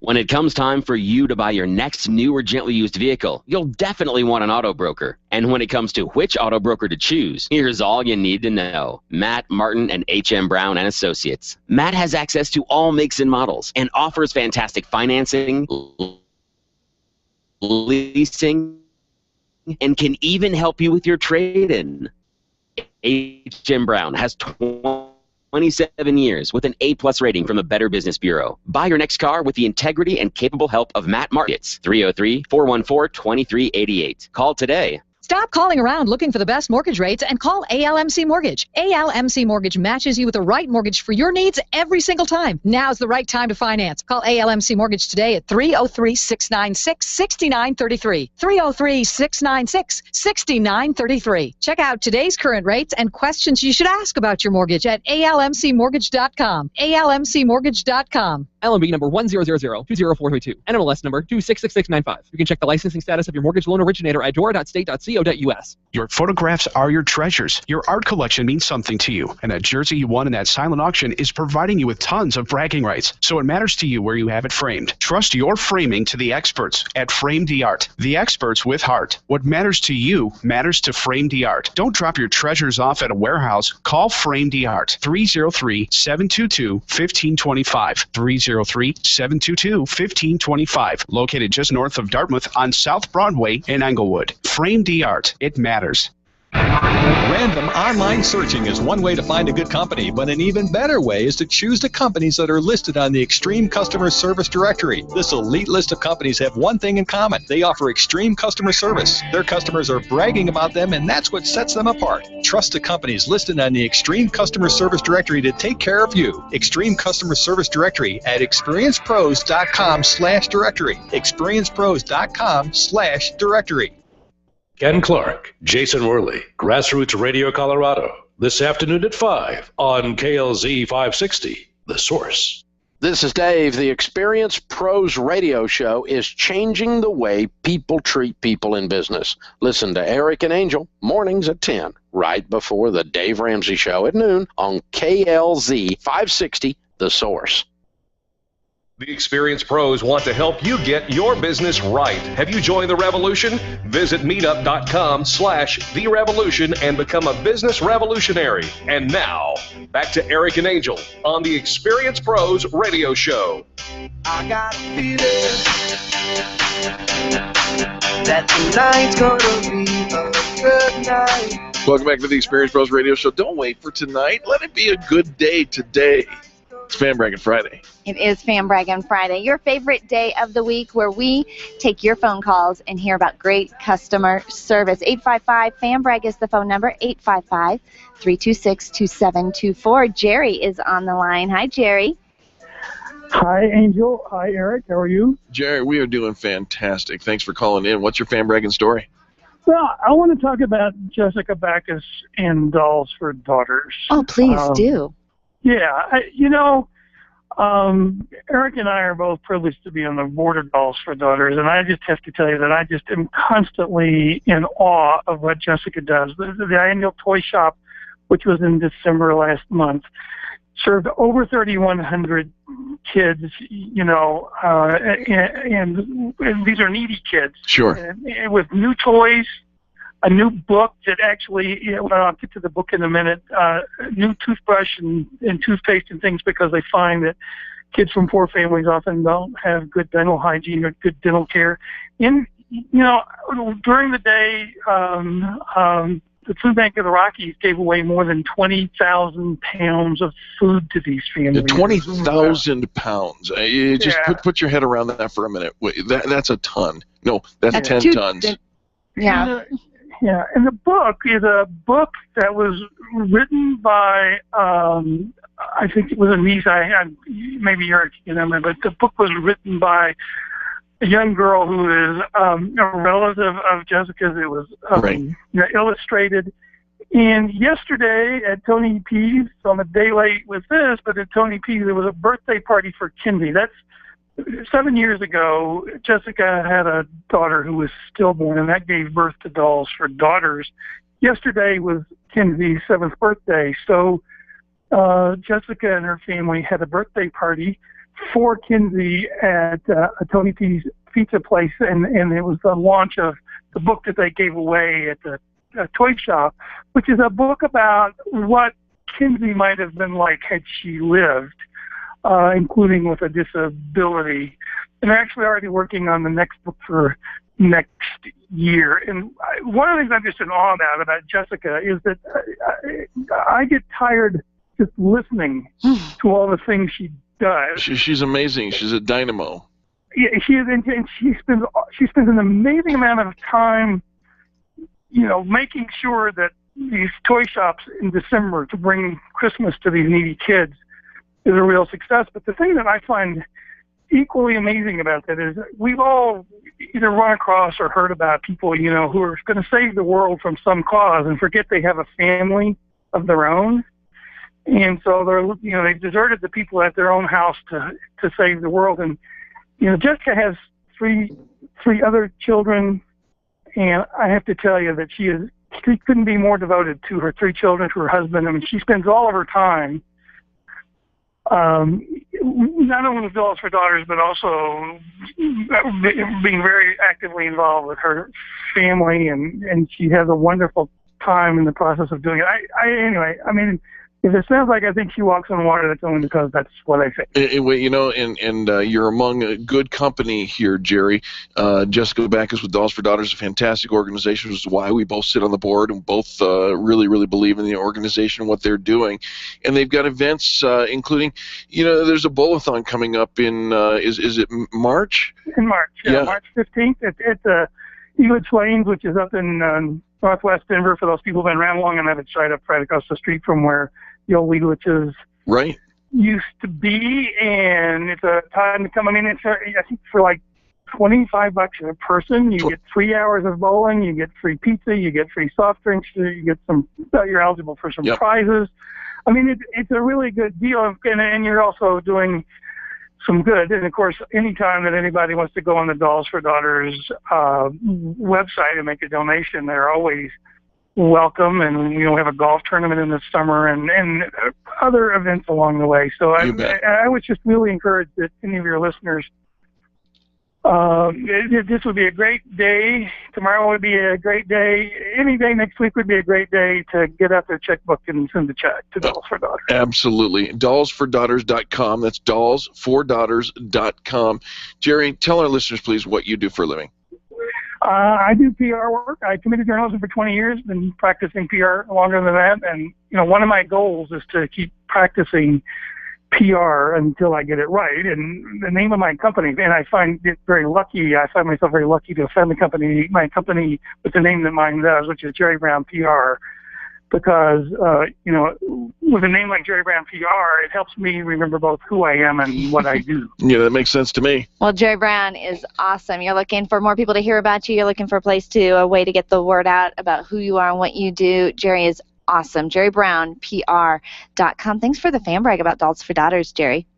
When it comes time for you to buy your next new or gently used vehicle, you'll definitely want an auto broker. And when it comes to which auto broker to choose, here's all you need to know. Matt Martin and H.M. Brown and Associates. Matt has access to all makes and models and offers fantastic financing, leasing, and can even help you with your trade-in. H.M. Brown has 27 years with an A-plus rating from the Better Business Bureau. Buy your next car with the integrity and capable help of Matt Martins. 303-414-2388. Call today. Stop calling around looking for the best mortgage rates and call ALMC Mortgage. ALMC Mortgage matches you with the right mortgage for your needs every single time. Now's the right time to finance. Call ALMC Mortgage today at 303-696-6933. 303-696-6933. Check out today's current rates and questions you should ask about your mortgage at almcmortgage.com. almcmortgage.com. LMB number 100020422. NMLS number 266695. You can check the licensing status of your mortgage loan originator at dora.state.co.us. Your photographs are your treasures. Your art collection means something to you, and that jersey you won in that silent auction is providing you with tons of bragging rights, so it matters to you where you have it framed. Trust your framing to the experts at Frame Art, the experts with heart. What matters to you matters to Frame Art. Don't drop your treasures off at a warehouse. Call Frame Art, 303-722-1525, 303-722-1525, located just north of Dartmouth on South Broadway in Englewood. Frame Art. It matters. Random online searching is one way to find a good company, but an even better way is to choose the companies that are listed on the Extreme Customer Service Directory. This elite list of companies have one thing in common. They offer extreme customer service. Their customers are bragging about them, and that's what sets them apart. Trust the companies listed on the Extreme Customer Service Directory to take care of you. Extreme Customer Service Directory at experiencepros.com/directory. experiencepros.com/directory. Ken Clark, Jason Worley, Grassroots Radio Colorado, this afternoon at 5 on KLZ 560, The Source. This is Dave. The Experience Pros radio show is changing the way people treat people in business. Listen to Eric and Angel, mornings at 10, right before the Dave Ramsey Show at noon on KLZ 560, The Source. The Experience Pros want to help you get your business right. Have you joined the revolution? Visit meetup.com/therevolution and become a business revolutionary. And now, back to Eric and Angel on the Experience Pros radio show. I got a feeling that tonight's gonna be a good night. Welcome back to the Experience Pros radio show. Don't wait for tonight. Let it be a good day today. It's Fan Braggin' Friday. It is Fan Braggin' Friday, your favorite day of the week where we take your phone calls and hear about great customer service. 855-FAN-BRAG is the phone number, 855-326-2724. Jerry is on the line. Hi, Jerry. Hi, Angel. Hi, Eric. How are you? Jerry, we are doing fantastic. Thanks for calling in. What's your Fan Braggin' story? Well, I want to talk about Jessica Backus and Dolls for Daughters. Oh, please do. Yeah, Eric and I are both privileged to be on the board of Dolls for Daughters, and I just have to tell you that I just am constantly in awe of what Jessica does. The annual toy shop, which was in December last month, served over 3,100 kids, and these are needy kids. Sure. And with new toys, a new book that actually, I'll get to the book in a minute, new toothbrush and toothpaste and things, because they find that kids from poor families often don't have good dental hygiene or good dental care. And, during the day, the Food Bank of the Rockies gave away more than 20,000 pounds of food to these families. 20,000 pounds. Just put your head around that for a minute. Wait, that's a ton. No, that's 10 tons. Yeah. Yeah, and the book is a book that was written by, I think it was a niece, maybe Eric can remember, but the book was written by a young girl who is a relative of Jessica's. It was illustrated. And yesterday at Tony P's, so I'm a day late with this, but at Tony P's there was a birthday party for Kinsey. That's 7 years ago, Jessica had a daughter who was stillborn, and that gave birth to Dolls for Daughters. Yesterday was Kinsey's 7th birthday, so Jessica and her family had a birthday party for Kinsey at a Tony T's pizza place, and it was the launch of the book that they gave away at the toy shop, which is a book about what Kinsey might have been like had she lived, including with a disability. And they're actually already working on the next book for next year. And one of the things I'm just in awe about Jessica is that I get tired just listening to all the things she does. She's amazing. She's a dynamo. Yeah, she is, and she spends an amazing amount of time, making sure that these toy shops in December to bring Christmas to these needy kids is a real success. But the thing that I find equally amazing about that is we've all either run across or heard about people, who are going to save the world from some cause and forget they have a family of their own. And so they've deserted the people at their own house to save the world. And, Jessica has three other children, and I have to tell you that she couldn't be more devoted to her 3 children, to her husband. I mean, she spends all of her time not only with Dolls for Daughters, but also being very actively involved with her family, and she has a wonderful time in the process of doing it. Anyway, I mean, if it sounds like I think she walks on water, that's only because that's what I think. And you're among good company here, Jerry. Jessica Backus with Dolls for Daughters, a fantastic organization, which is why we both sit on the board and both really, really believe in the organization and what they're doing. And they've got events, including, there's a bowl-a-thon coming up in, is it March? In March, yeah. March 15th. It's Eagle Swains, which is up in northwest Denver. For those people who've been around long enough, it's right across the street from where the old Leadwich's used to be, and it's a time to come. I mean, it's I think for like $25 a person, you get 3 hours of bowling, you get free pizza, you get free soft drinks, you get you're eligible for some prizes. I mean, it's a really good deal, and you're also doing some good. And of course, anytime that anybody wants to go on the Dolls for Daughters website and make a donation, they're always welcome. And we have a golf tournament in the summer and other events along the way. So I would just really encourage that any of your listeners, this would be a great day. Tomorrow would be a great day. Any day next week would be a great day to get out their checkbook and send a check to Dolls for Daughters. Absolutely. Dollsfordaughters.com. That's dollsfordaughters.com. Jerry, tell our listeners, please, what you do for a living. I do PR work. I committed journalism for 20 years, been practicing PR longer than that. And, one of my goals is to keep practicing PR until I get it right. And the name of my company, and I find it very lucky, I find myself very lucky to have found my company with the name that mine does, which is Jerry Brown PR, because, with a name like Jerry Brown PR, it helps me remember both who I am and what I do. Yeah, that makes sense to me. Well, Jerry Brown is awesome. You're looking for more people to hear about you. You're looking for a way to get the word out about who you are and what you do. Jerry is awesome. JerryBrownPR.com. Thanks for the fan brag about Dolls for Daughters, Jerry.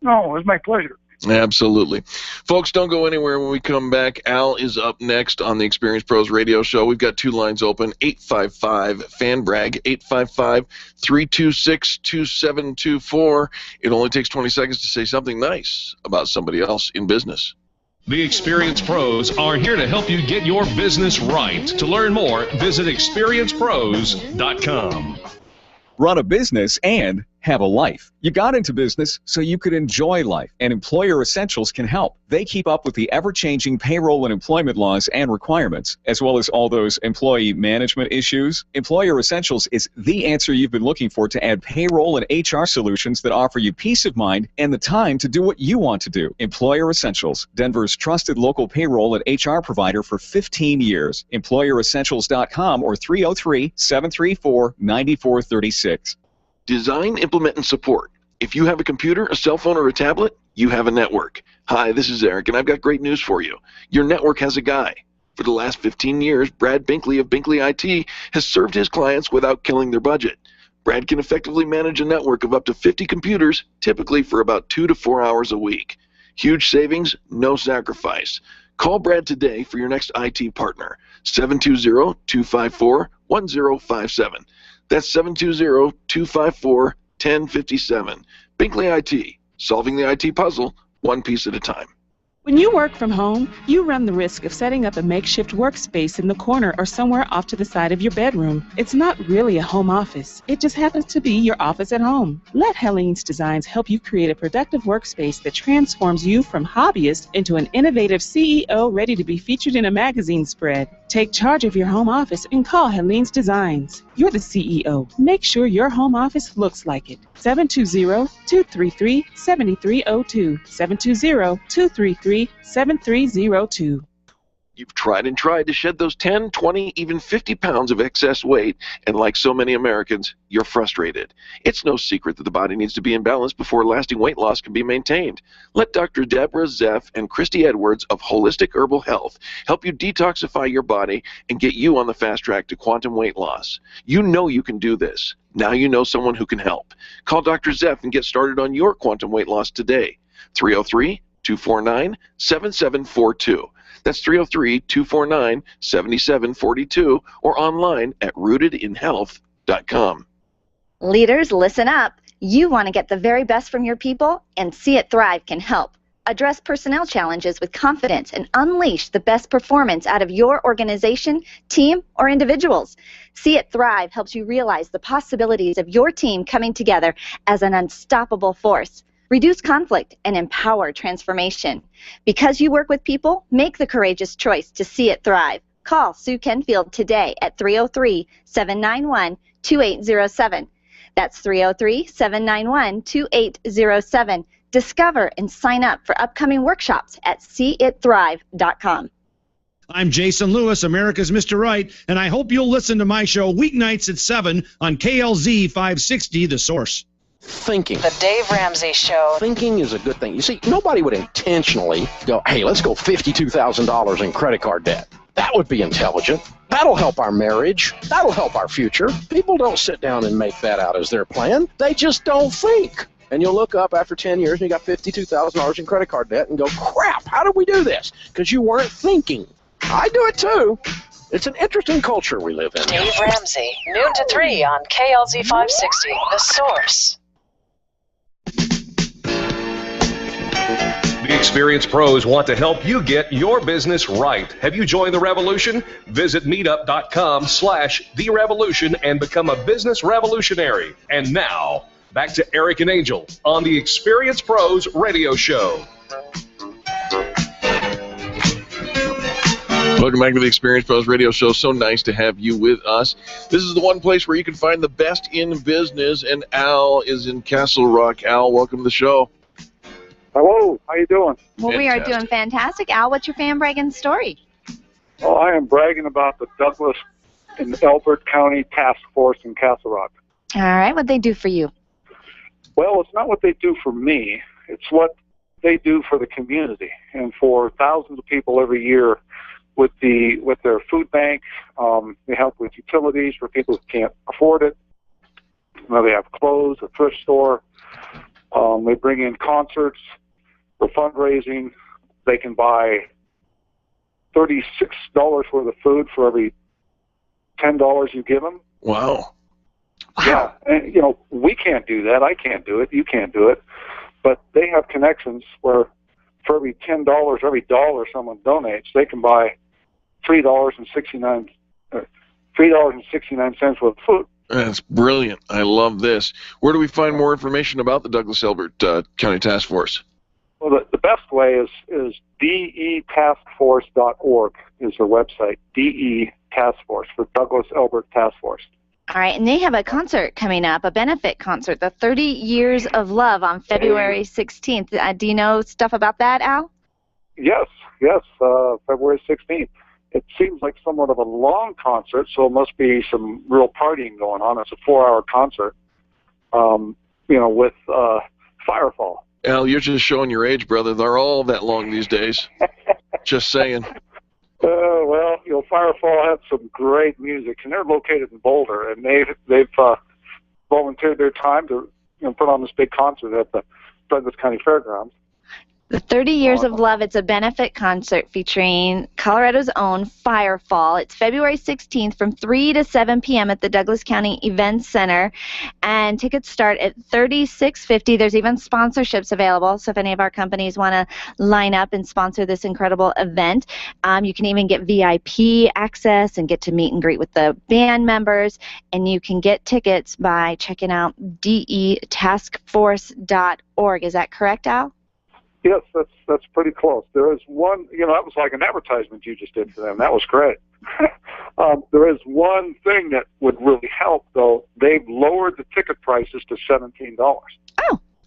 Oh, it was my pleasure. Absolutely. Folks, don't go anywhere. When we come back, Al is up next on the Experience Pros radio show. We've got 2 lines open, 855-FAN-BRAG, 855-326-2724. It only takes 20 seconds to say something nice about somebody else in business. The Experience Pros are here to help you get your business right. To learn more, visit experiencepros.com. Run a business and have a life. You got into business so you could enjoy life, and Employer Essentials can help. They keep up with the ever-changing payroll and employment laws and requirements, as well as all those employee management issues. Employer Essentials is the answer you've been looking for to add payroll and HR solutions that offer you peace of mind and the time to do what you want to do. Employer Essentials, Denver's trusted local payroll and HR provider for 15 years. EmployerEssentials.com or 303-734-9436. Design, implement, and support. If you have a computer, a cell phone, or a tablet, you have a network. Hi, this is Eric, and I've got great news for you. Your network has a guy. For the last 15 years, Brad Binkley of Binkley IT has served his clients without killing their budget. Brad can effectively manage a network of up to 50 computers, typically for about 2 to 4 hours a week. Huge savings, no sacrifice. Call Brad today for your next IT partner. 720-254-1057. That's 720-254-1057. Binkley IT, solving the IT puzzle one piece at a time. When you work from home, you run the risk of setting up a makeshift workspace in the corner or somewhere off to the side of your bedroom. It's not really a home office. It just happens to be your office at home. Let Helene's Designs help you create a productive workspace that transforms you from hobbyist into an innovative CEO ready to be featured in a magazine spread. Take charge of your home office and call Helene's Designs. You're the CEO. Make sure your home office looks like it. 720-233-7302. 720-233-7302. You've tried and tried to shed those 10, 20, even 50 pounds of excess weight, and like so many Americans, you're frustrated. It's no secret that the body needs to be in balance before lasting weight loss can be maintained. Let Dr. Deborah Zeff and Christy Edwards of Holistic Herbal Health help you detoxify your body and get you on the fast track to quantum weight loss. You know you can do this. Now you know someone who can help. Call Dr. Zeff and get started on your quantum weight loss today. 303-249-7742. That's 303-249-7742 or online at rootedinhealth.com. Leaders, listen up. You want to get the very best from your people, and See It Thrive can help. Address personnel challenges with confidence and unleash the best performance out of your organization, team, or individuals. See It Thrive helps you realize the possibilities of your team coming together as an unstoppable force. Reduce conflict and empower transformation. Because you work with people, make the courageous choice to see it thrive. Call Sue Kenfield today at 303-791-2807. That's 303-791-2807. Discover and sign up for upcoming workshops at seeitthrive.com. I'm Jason Lewis, America's Mr. Right, and I hope you'll listen to my show weeknights at 7 on KLZ 560, The Source. Thinking. The Dave Ramsey Show. Thinking is a good thing. You see, nobody would intentionally go, hey, let's go $52,000 in credit card debt. That would be intelligent. That'll help our marriage. That'll help our future. People don't sit down and make that out as their plan. They just don't think. And you'll look up after 10 years and you got $52,000 in credit card debt and go, crap, how did we do this? Because you weren't thinking. I do it too. It's an interesting culture we live in. Dave Ramsey, noon to 3 on KLZ 560, The Source. The experienced pros want to help you get your business right. Have you joined the revolution? Visit meetup.com/therevolution and become a business revolutionary. And now, back to Eric and Angel on the Experienced Pros Radio Show. Welcome back to the Experienced Pros Radio Show. So nice to have you with us. This is the one place where you can find the best in business, and Al is in Castle Rock. Al, welcome to the show. Hello, how you doing? Well, we are doing fantastic. Al, what's your fan bragging story? Well, I am bragging about the Douglas and Elbert County Task Force in Castle Rock. All right, what'd they do for you? Well, it's not what they do for me. It's what they do for the community and for thousands of people every year with their food bank. They help with utilities for people who can't afford it. They have clothes, a thrift store. They bring in concerts for fundraising. They can buy $36 worth of food for every $10 you give them. Wow. Yeah, and we can't do that. I can't do it. You can't do it. But they have connections where for every $10, every dollar someone donates, they can buy $3.69 worth of food. That's brilliant. I love this. Where do we find more information about the Douglas Elbert County Task Force? Well, the best way is detaskforce.org is their website, DE Task Force, for Douglas Elbert Task Force. All right, and they have a concert coming up, a benefit concert, the 30 Years of Love on February 16th. Do you know stuff about that, Al? Yes, February 16th. It seems like somewhat of a long concert, so it must be some real partying going on. It's a 4-hour concert, with Firefall. Al, you're just showing your age, brother. They're all that long these days. Just saying. Well, Firefall had some great music, and they're located in Boulder, and they've volunteered their time to put on this big concert at the Douglas County Fairgrounds. The 30 Years of Love, it's a benefit concert featuring Colorado's own Firefall. It's February 16th from 3 to 7 p.m. at the Douglas County Events Center, and tickets start at $36.50. There's even sponsorships available, so if any of our companies want to line up and sponsor this incredible event, you can even get VIP access and get to meet and greet with the band members, and you can get tickets by checking out detaskforce.org. Is that correct, Al? Yes, that's pretty close. There is one, that was like an advertisement you just did for them. That was great. There is one thing that would really help, though. They've lowered the ticket prices to $17. Oh.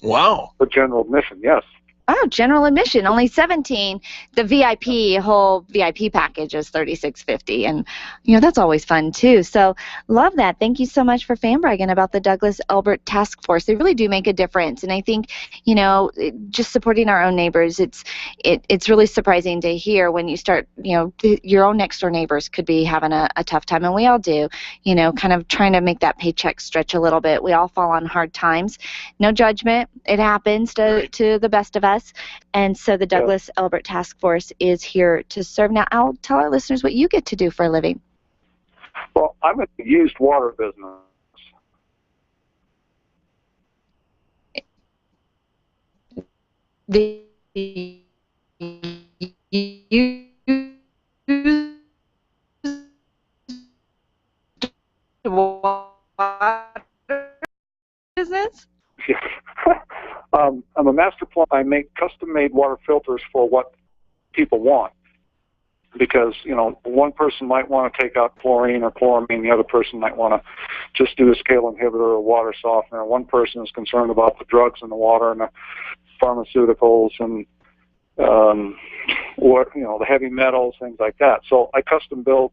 Wow. For general admission, yes. Oh, general admission, only $17. The whole VIP package is $36.50, and that's always fun too. So love that. Thank you so much for bragging about the Douglas Elbert Task Force. They really do make a difference, and I think just supporting our own neighbors. It's really surprising to hear when you start. Your own next door neighbors could be having a tough time, and we all do. Kind of trying to make that paycheck stretch a little bit. We all fall on hard times. No judgment. It happens to the best of us. And so the Douglas Elbert Task Force is here to serve. Now, I'll tell our listeners what you get to do for a living. Well, I'm in the used water business. The water business? I'm a master plumber. I make custom-made water filters for what people want. Because, one person might want to take out chlorine or chloramine. The other person might want to just do a scale inhibitor or water softener. One person is concerned about the drugs in the water and the pharmaceuticals and the heavy metals, things like that. So I custom build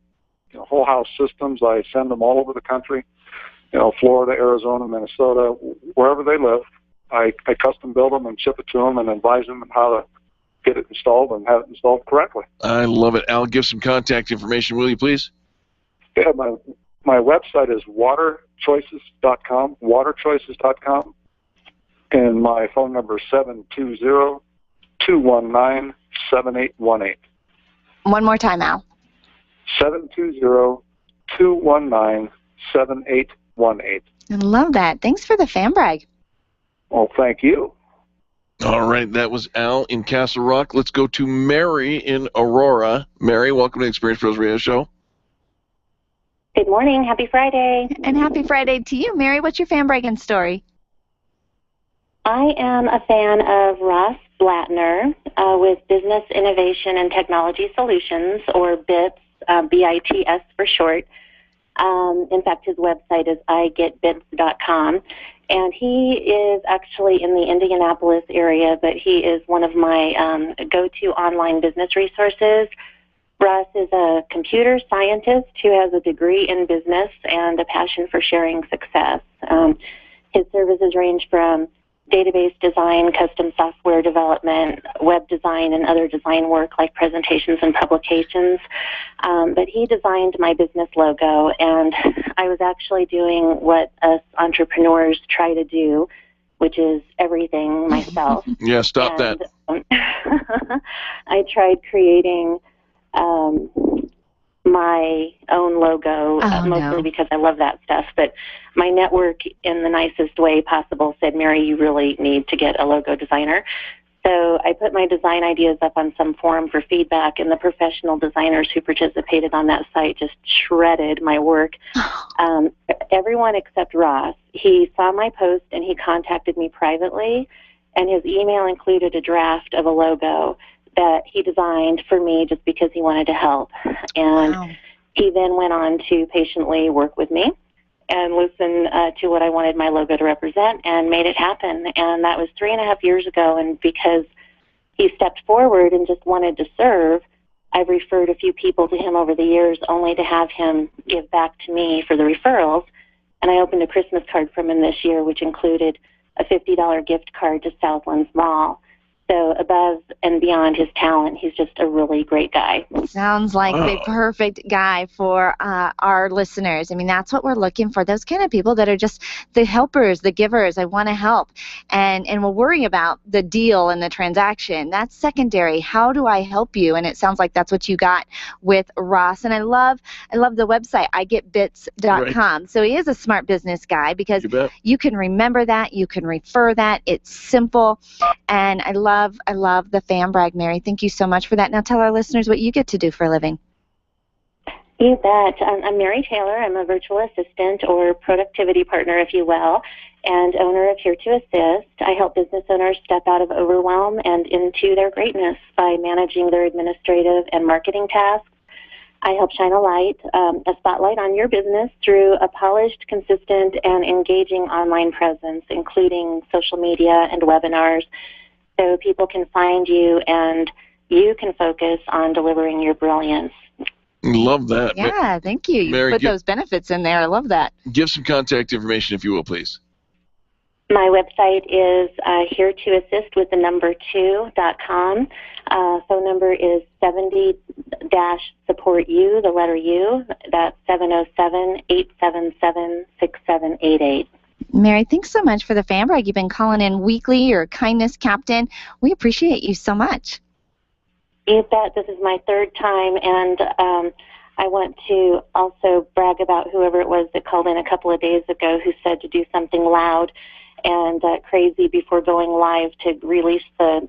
whole house systems. I send them all over the country, Florida, Arizona, Minnesota, wherever they live. I custom build them and ship it to them and advise them on how to get it installed and have it installed correctly. I love it. Al, give some contact information, will you please? Yeah, my website is waterchoices.com, waterchoices.com, and my phone number is 720-219-7818. One more time, Al. 720-219-7818. I love that. Thanks for the fan brag. Well, thank you. All right, that was Al in Castle Rock. Let's go to Mary in Aurora. Mary, welcome to the Experience Pros Radio Show. Good morning. Happy Friday. And happy Friday to you, Mary. What's your fan bragging story? I am a fan of Ross Blattner with Business Innovation and Technology Solutions, or BITS, BITS for short. In fact, his website is igetbits.com. And he is actually in the Indianapolis area, but he is one of my go-to online business resources. Russ is a computer scientist who has a degree in business and a passion for sharing success. His services range from database design, custom software development, web design, and other design work like presentations and publications. But he designed my business logo, and I was actually doing what us entrepreneurs try to do, which is everything myself. Yeah, stop that. I tried creating my own logo, mostly because I love that stuff. But my network, in the nicest way possible, said, Mary, you really need to get a logo designer. So I put my design ideas up on some forum for feedback, and the professional designers who participated on that site just shredded my work. Everyone except Ross. He saw my post, and he contacted me privately, and his email included a draft of a logo that he designed for me just because he wanted to help. And he then went on to patiently work with me and listen to what I wanted my logo to represent and made it happen. And that was 3.5 years ago. And because he stepped forward and just wanted to serve, I've referred a few people to him over the years only to have him give back to me for the referrals. And I opened a Christmas card from him this year, which included a $50 gift card to Southlands Mall. So above and beyond his talent, he's just a really great guy. Sounds like the perfect guy for our listeners. I mean, that's what we're looking for. Those kind of people that are just the helpers, the givers. I want to help. And we'll worry about the deal and the transaction. That's secondary. How do I help you? And it sounds like that's what you got with Ross. And I love the website, igetbits.com. Right. So he is a smart business guy because you can remember that. You can refer that. It's simple. And I love the fan brag, Mary. Thank you so much for that. Now tell our listeners what you get to do for a living. You bet. I'm Mary Taylor. I'm a virtual assistant or productivity partner, if you will, and owner of Here to Assist. I help business owners step out of overwhelm and into their greatness by managing their administrative and marketing tasks. I help shine a spotlight on your business through a polished, consistent, and engaging online presence, including social media and webinars, so people can find you and you can focus on delivering your brilliance. Love that. Yeah, thank you. You put those benefits in there. I love that. Give some contact information, if you will, please. My website is here to assist with the number 2.com. Phone number is 70-support-U, the letter U. That's 707-877-6788. Mary, thanks so much for the fan brag. You've been calling in weekly. You're a kindness captain. We appreciate you so much. You bet. This is my third time, and I want to also brag about whoever it was that called in a couple of days ago who said to do something loud and crazy before going live to release the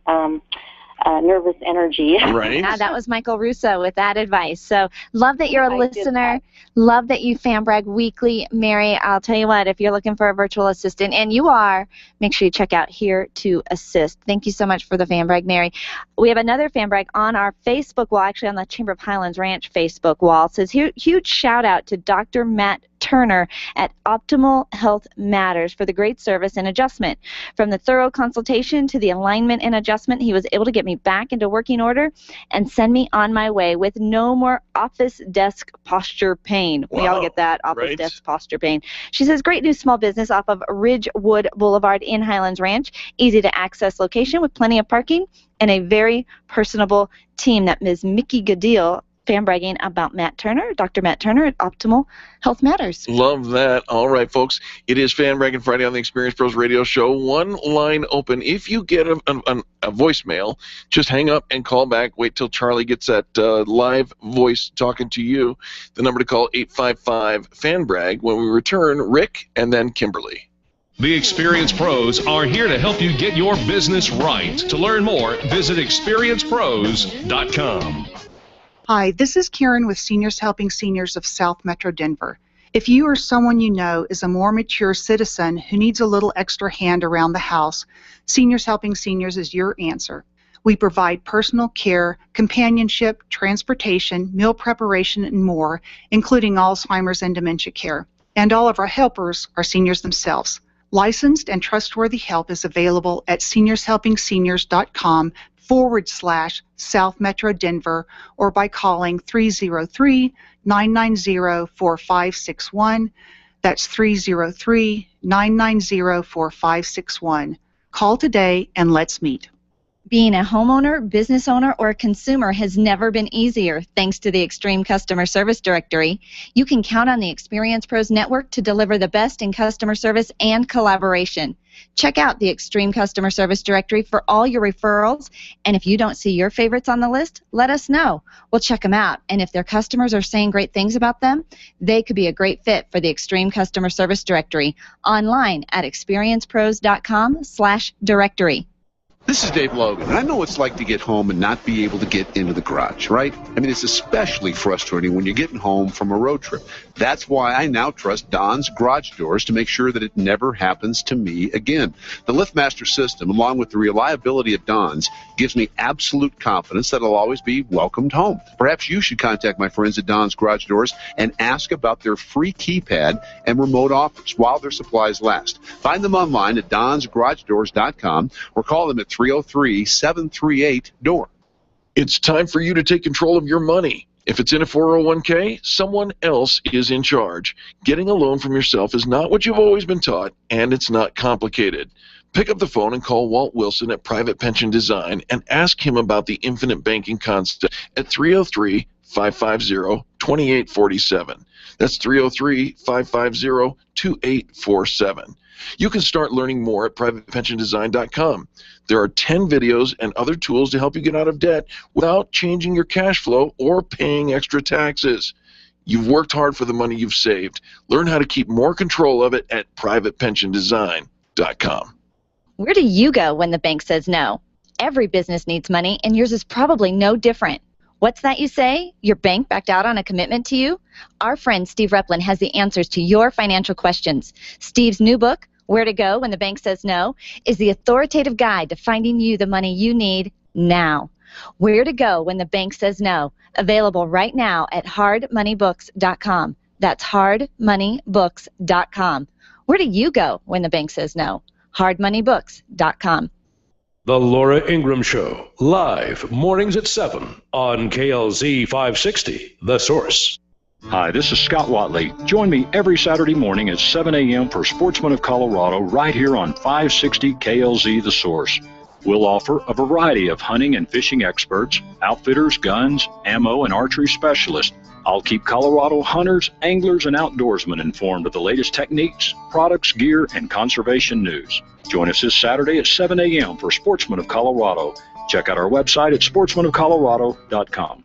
nervous energy. Right. Yeah, that was Michael Russo with that advice. So love that you're a listener. Love that you fan brag weekly. Mary, I'll tell you what, if you're looking for a virtual assistant, and you are, make sure you check out Here to Assist. Thank you so much for the fan brag, Mary. We have another fan brag on our Facebook wall, actually on the Chamber of Highlands Ranch Facebook wall. It says, huge shout out to Dr. Matt Turner at Optimal Health Matters for the great service and adjustment. From the thorough consultation to the alignment and adjustment, he was able to get me back into working order and send me on my way with no more office desk posture pain. Wow. We all get that, office desk posture pain. She says, great new small business off of Ridgewood Boulevard in Highlands Ranch. Easy to access location with plenty of parking and a very personable team. That Ms. Mickey Goodell fan bragging about Matt Turner, Dr. Matt Turner at Optimal Health Matters. Love that. All right, folks. It is Fan Bragging Friday on the Experience Pros Radio Show. One line open. If you get a voicemail, just hang up and call back. Wait till Charlie gets that live voice talking to you. The number to call, 855-FAN-BRAG. When we return, Rick and then Kimberly. The Experience Pros are here to help you get your business right. To learn more, visit experiencepros.com. Hi, this is Karen with Seniors Helping Seniors of South Metro Denver. If you or someone you know is a more mature citizen who needs a little extra hand around the house, Seniors Helping Seniors is your answer. We provide personal care, companionship, transportation, meal preparation, and more, including Alzheimer's and dementia care. And all of our helpers are seniors themselves. Licensed and trustworthy help is available at seniorshelpingSeniors.com/South Metro Denver or by calling 303-990-4561. That's 303-990-4561. Call today and let's meet. Being a homeowner, business owner, or consumer has never been easier thanks to the Extreme Customer Service Directory. You can count on the Experience Pros Network to deliver the best in customer service and collaboration. Check out the Extreme Customer Service Directory for all your referrals, and if you don't see your favorites on the list, let us know. We'll check them out, and if their customers are saying great things about them, they could be a great fit for the Extreme Customer Service Directory online at experiencepros.com/directory. This is Dave Logan, and I know what it's like to get home and not be able to get into the garage, right? I mean, it's especially frustrating when you're getting home from a road trip. That's why I now trust Don's Garage Doors to make sure that it never happens to me again. The LiftMaster system, along with the reliability of Don's, gives me absolute confidence that I'll always be welcomed home. Perhaps you should contact my friends at Don's Garage Doors and ask about their free keypad and remote offers while their supplies last. Find them online at donsgaragedoors.com or call them at 303-738-DOOR. It's time for you to take control of your money. If it's in a 401k, someone else is in charge. Getting a loan from yourself is not what you've always been taught, and it's not complicated. Pick up the phone and call Walt Wilson at Private Pension Design and ask him about the infinite banking concept at 303-550-2847. That's 303-550-2847. You can start learning more at privatepensiondesign.com. There are 10 videos and other tools to help you get out of debt without changing your cash flow or paying extra taxes. You've worked hard for the money you've saved. Learn how to keep more control of it at privatepensiondesign.com. Where do you go when the bank says no? Every business needs money, and yours is probably no different. What's that you say? Your bank backed out on a commitment to you? Our friend Steve Replin has the answers to your financial questions. Steve's new book, Where to Go When the Bank Says No, is the authoritative guide to finding you the money you need now. Where to Go When the Bank Says No, available right now at hardmoneybooks.com. That's hardmoneybooks.com. Where do you go when the bank says no? hardmoneybooks.com. The Laura Ingraham Show, live mornings at 7 on KLZ 560, The Source. Hi, this is Scott Watley. Join me every Saturday morning at 7 a.m. for Sportsman of Colorado right here on 560 KLZ The Source. We'll offer a variety of hunting and fishing experts, outfitters, guns, ammo, and archery specialists. I'll keep Colorado hunters, anglers, and outdoorsmen informed of the latest techniques, products, gear, and conservation news. Join us this Saturday at 7 a.m. for Sportsman of Colorado. Check out our website at sportsmanofcolorado.com.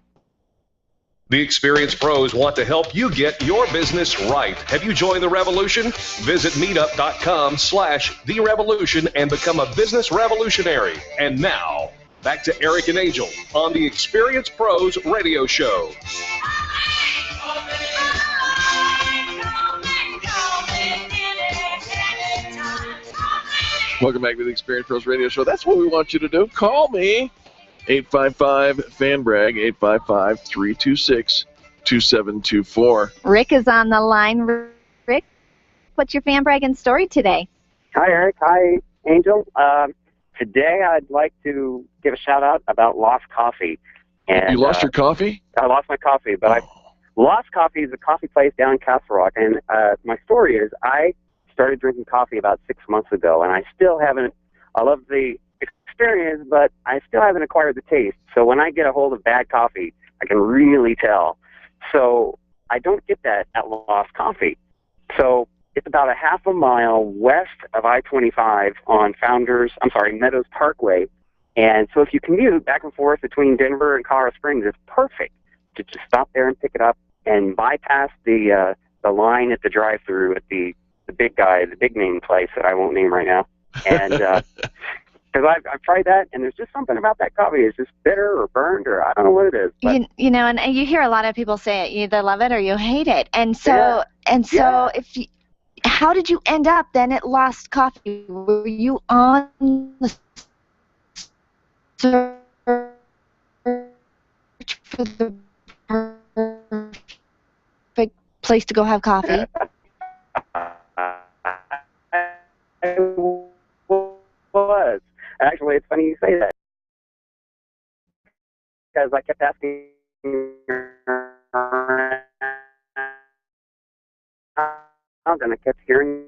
The experienced pros want to help you get your business right. Have you joined the revolution? Visit meetup.com/therevolution and become a business revolutionary. And now, back to Eric and Angel on the Experienced Pros Radio Show. Welcome back to the Experienced Pros Radio Show. That's what we want you to do. Call me. 855-FAN-BRAG, 855-326-2724. Rick is on the line. Rick, what's your fan bragging story today? Hi, Eric. Hi, Angel. Today I'd like to give a shout-out about Lost Coffee. And, you lost your coffee? I lost my coffee, but Lost Coffee is a coffee place down in Castle Rock, and my story is I started drinking coffee about 6 months ago, and I still haven't, I love the experience, but I still haven't acquired the taste. So when I get a hold of bad coffee, I can really tell. So I don't get that at Lost Coffee. So it's about a half a mile west of I-25 on Meadows Parkway. And so if you commute back and forth between Denver and Colorado Springs, it's perfect to just stop there and pick it up and bypass the line at the drive-thru at the big guy, the big name place that I won't name right now. And because I've tried that, and there's just something about that coffee. It's just bitter or burned, or I don't know what it is. But you know, and you hear a lot of people say it. You either love it or you hate it. And so, how did you end up then at Lost Coffee? Were you on the search for the perfect place to go have coffee? I was. Actually, it's funny you say that, because I kept asking around, and I kept hearing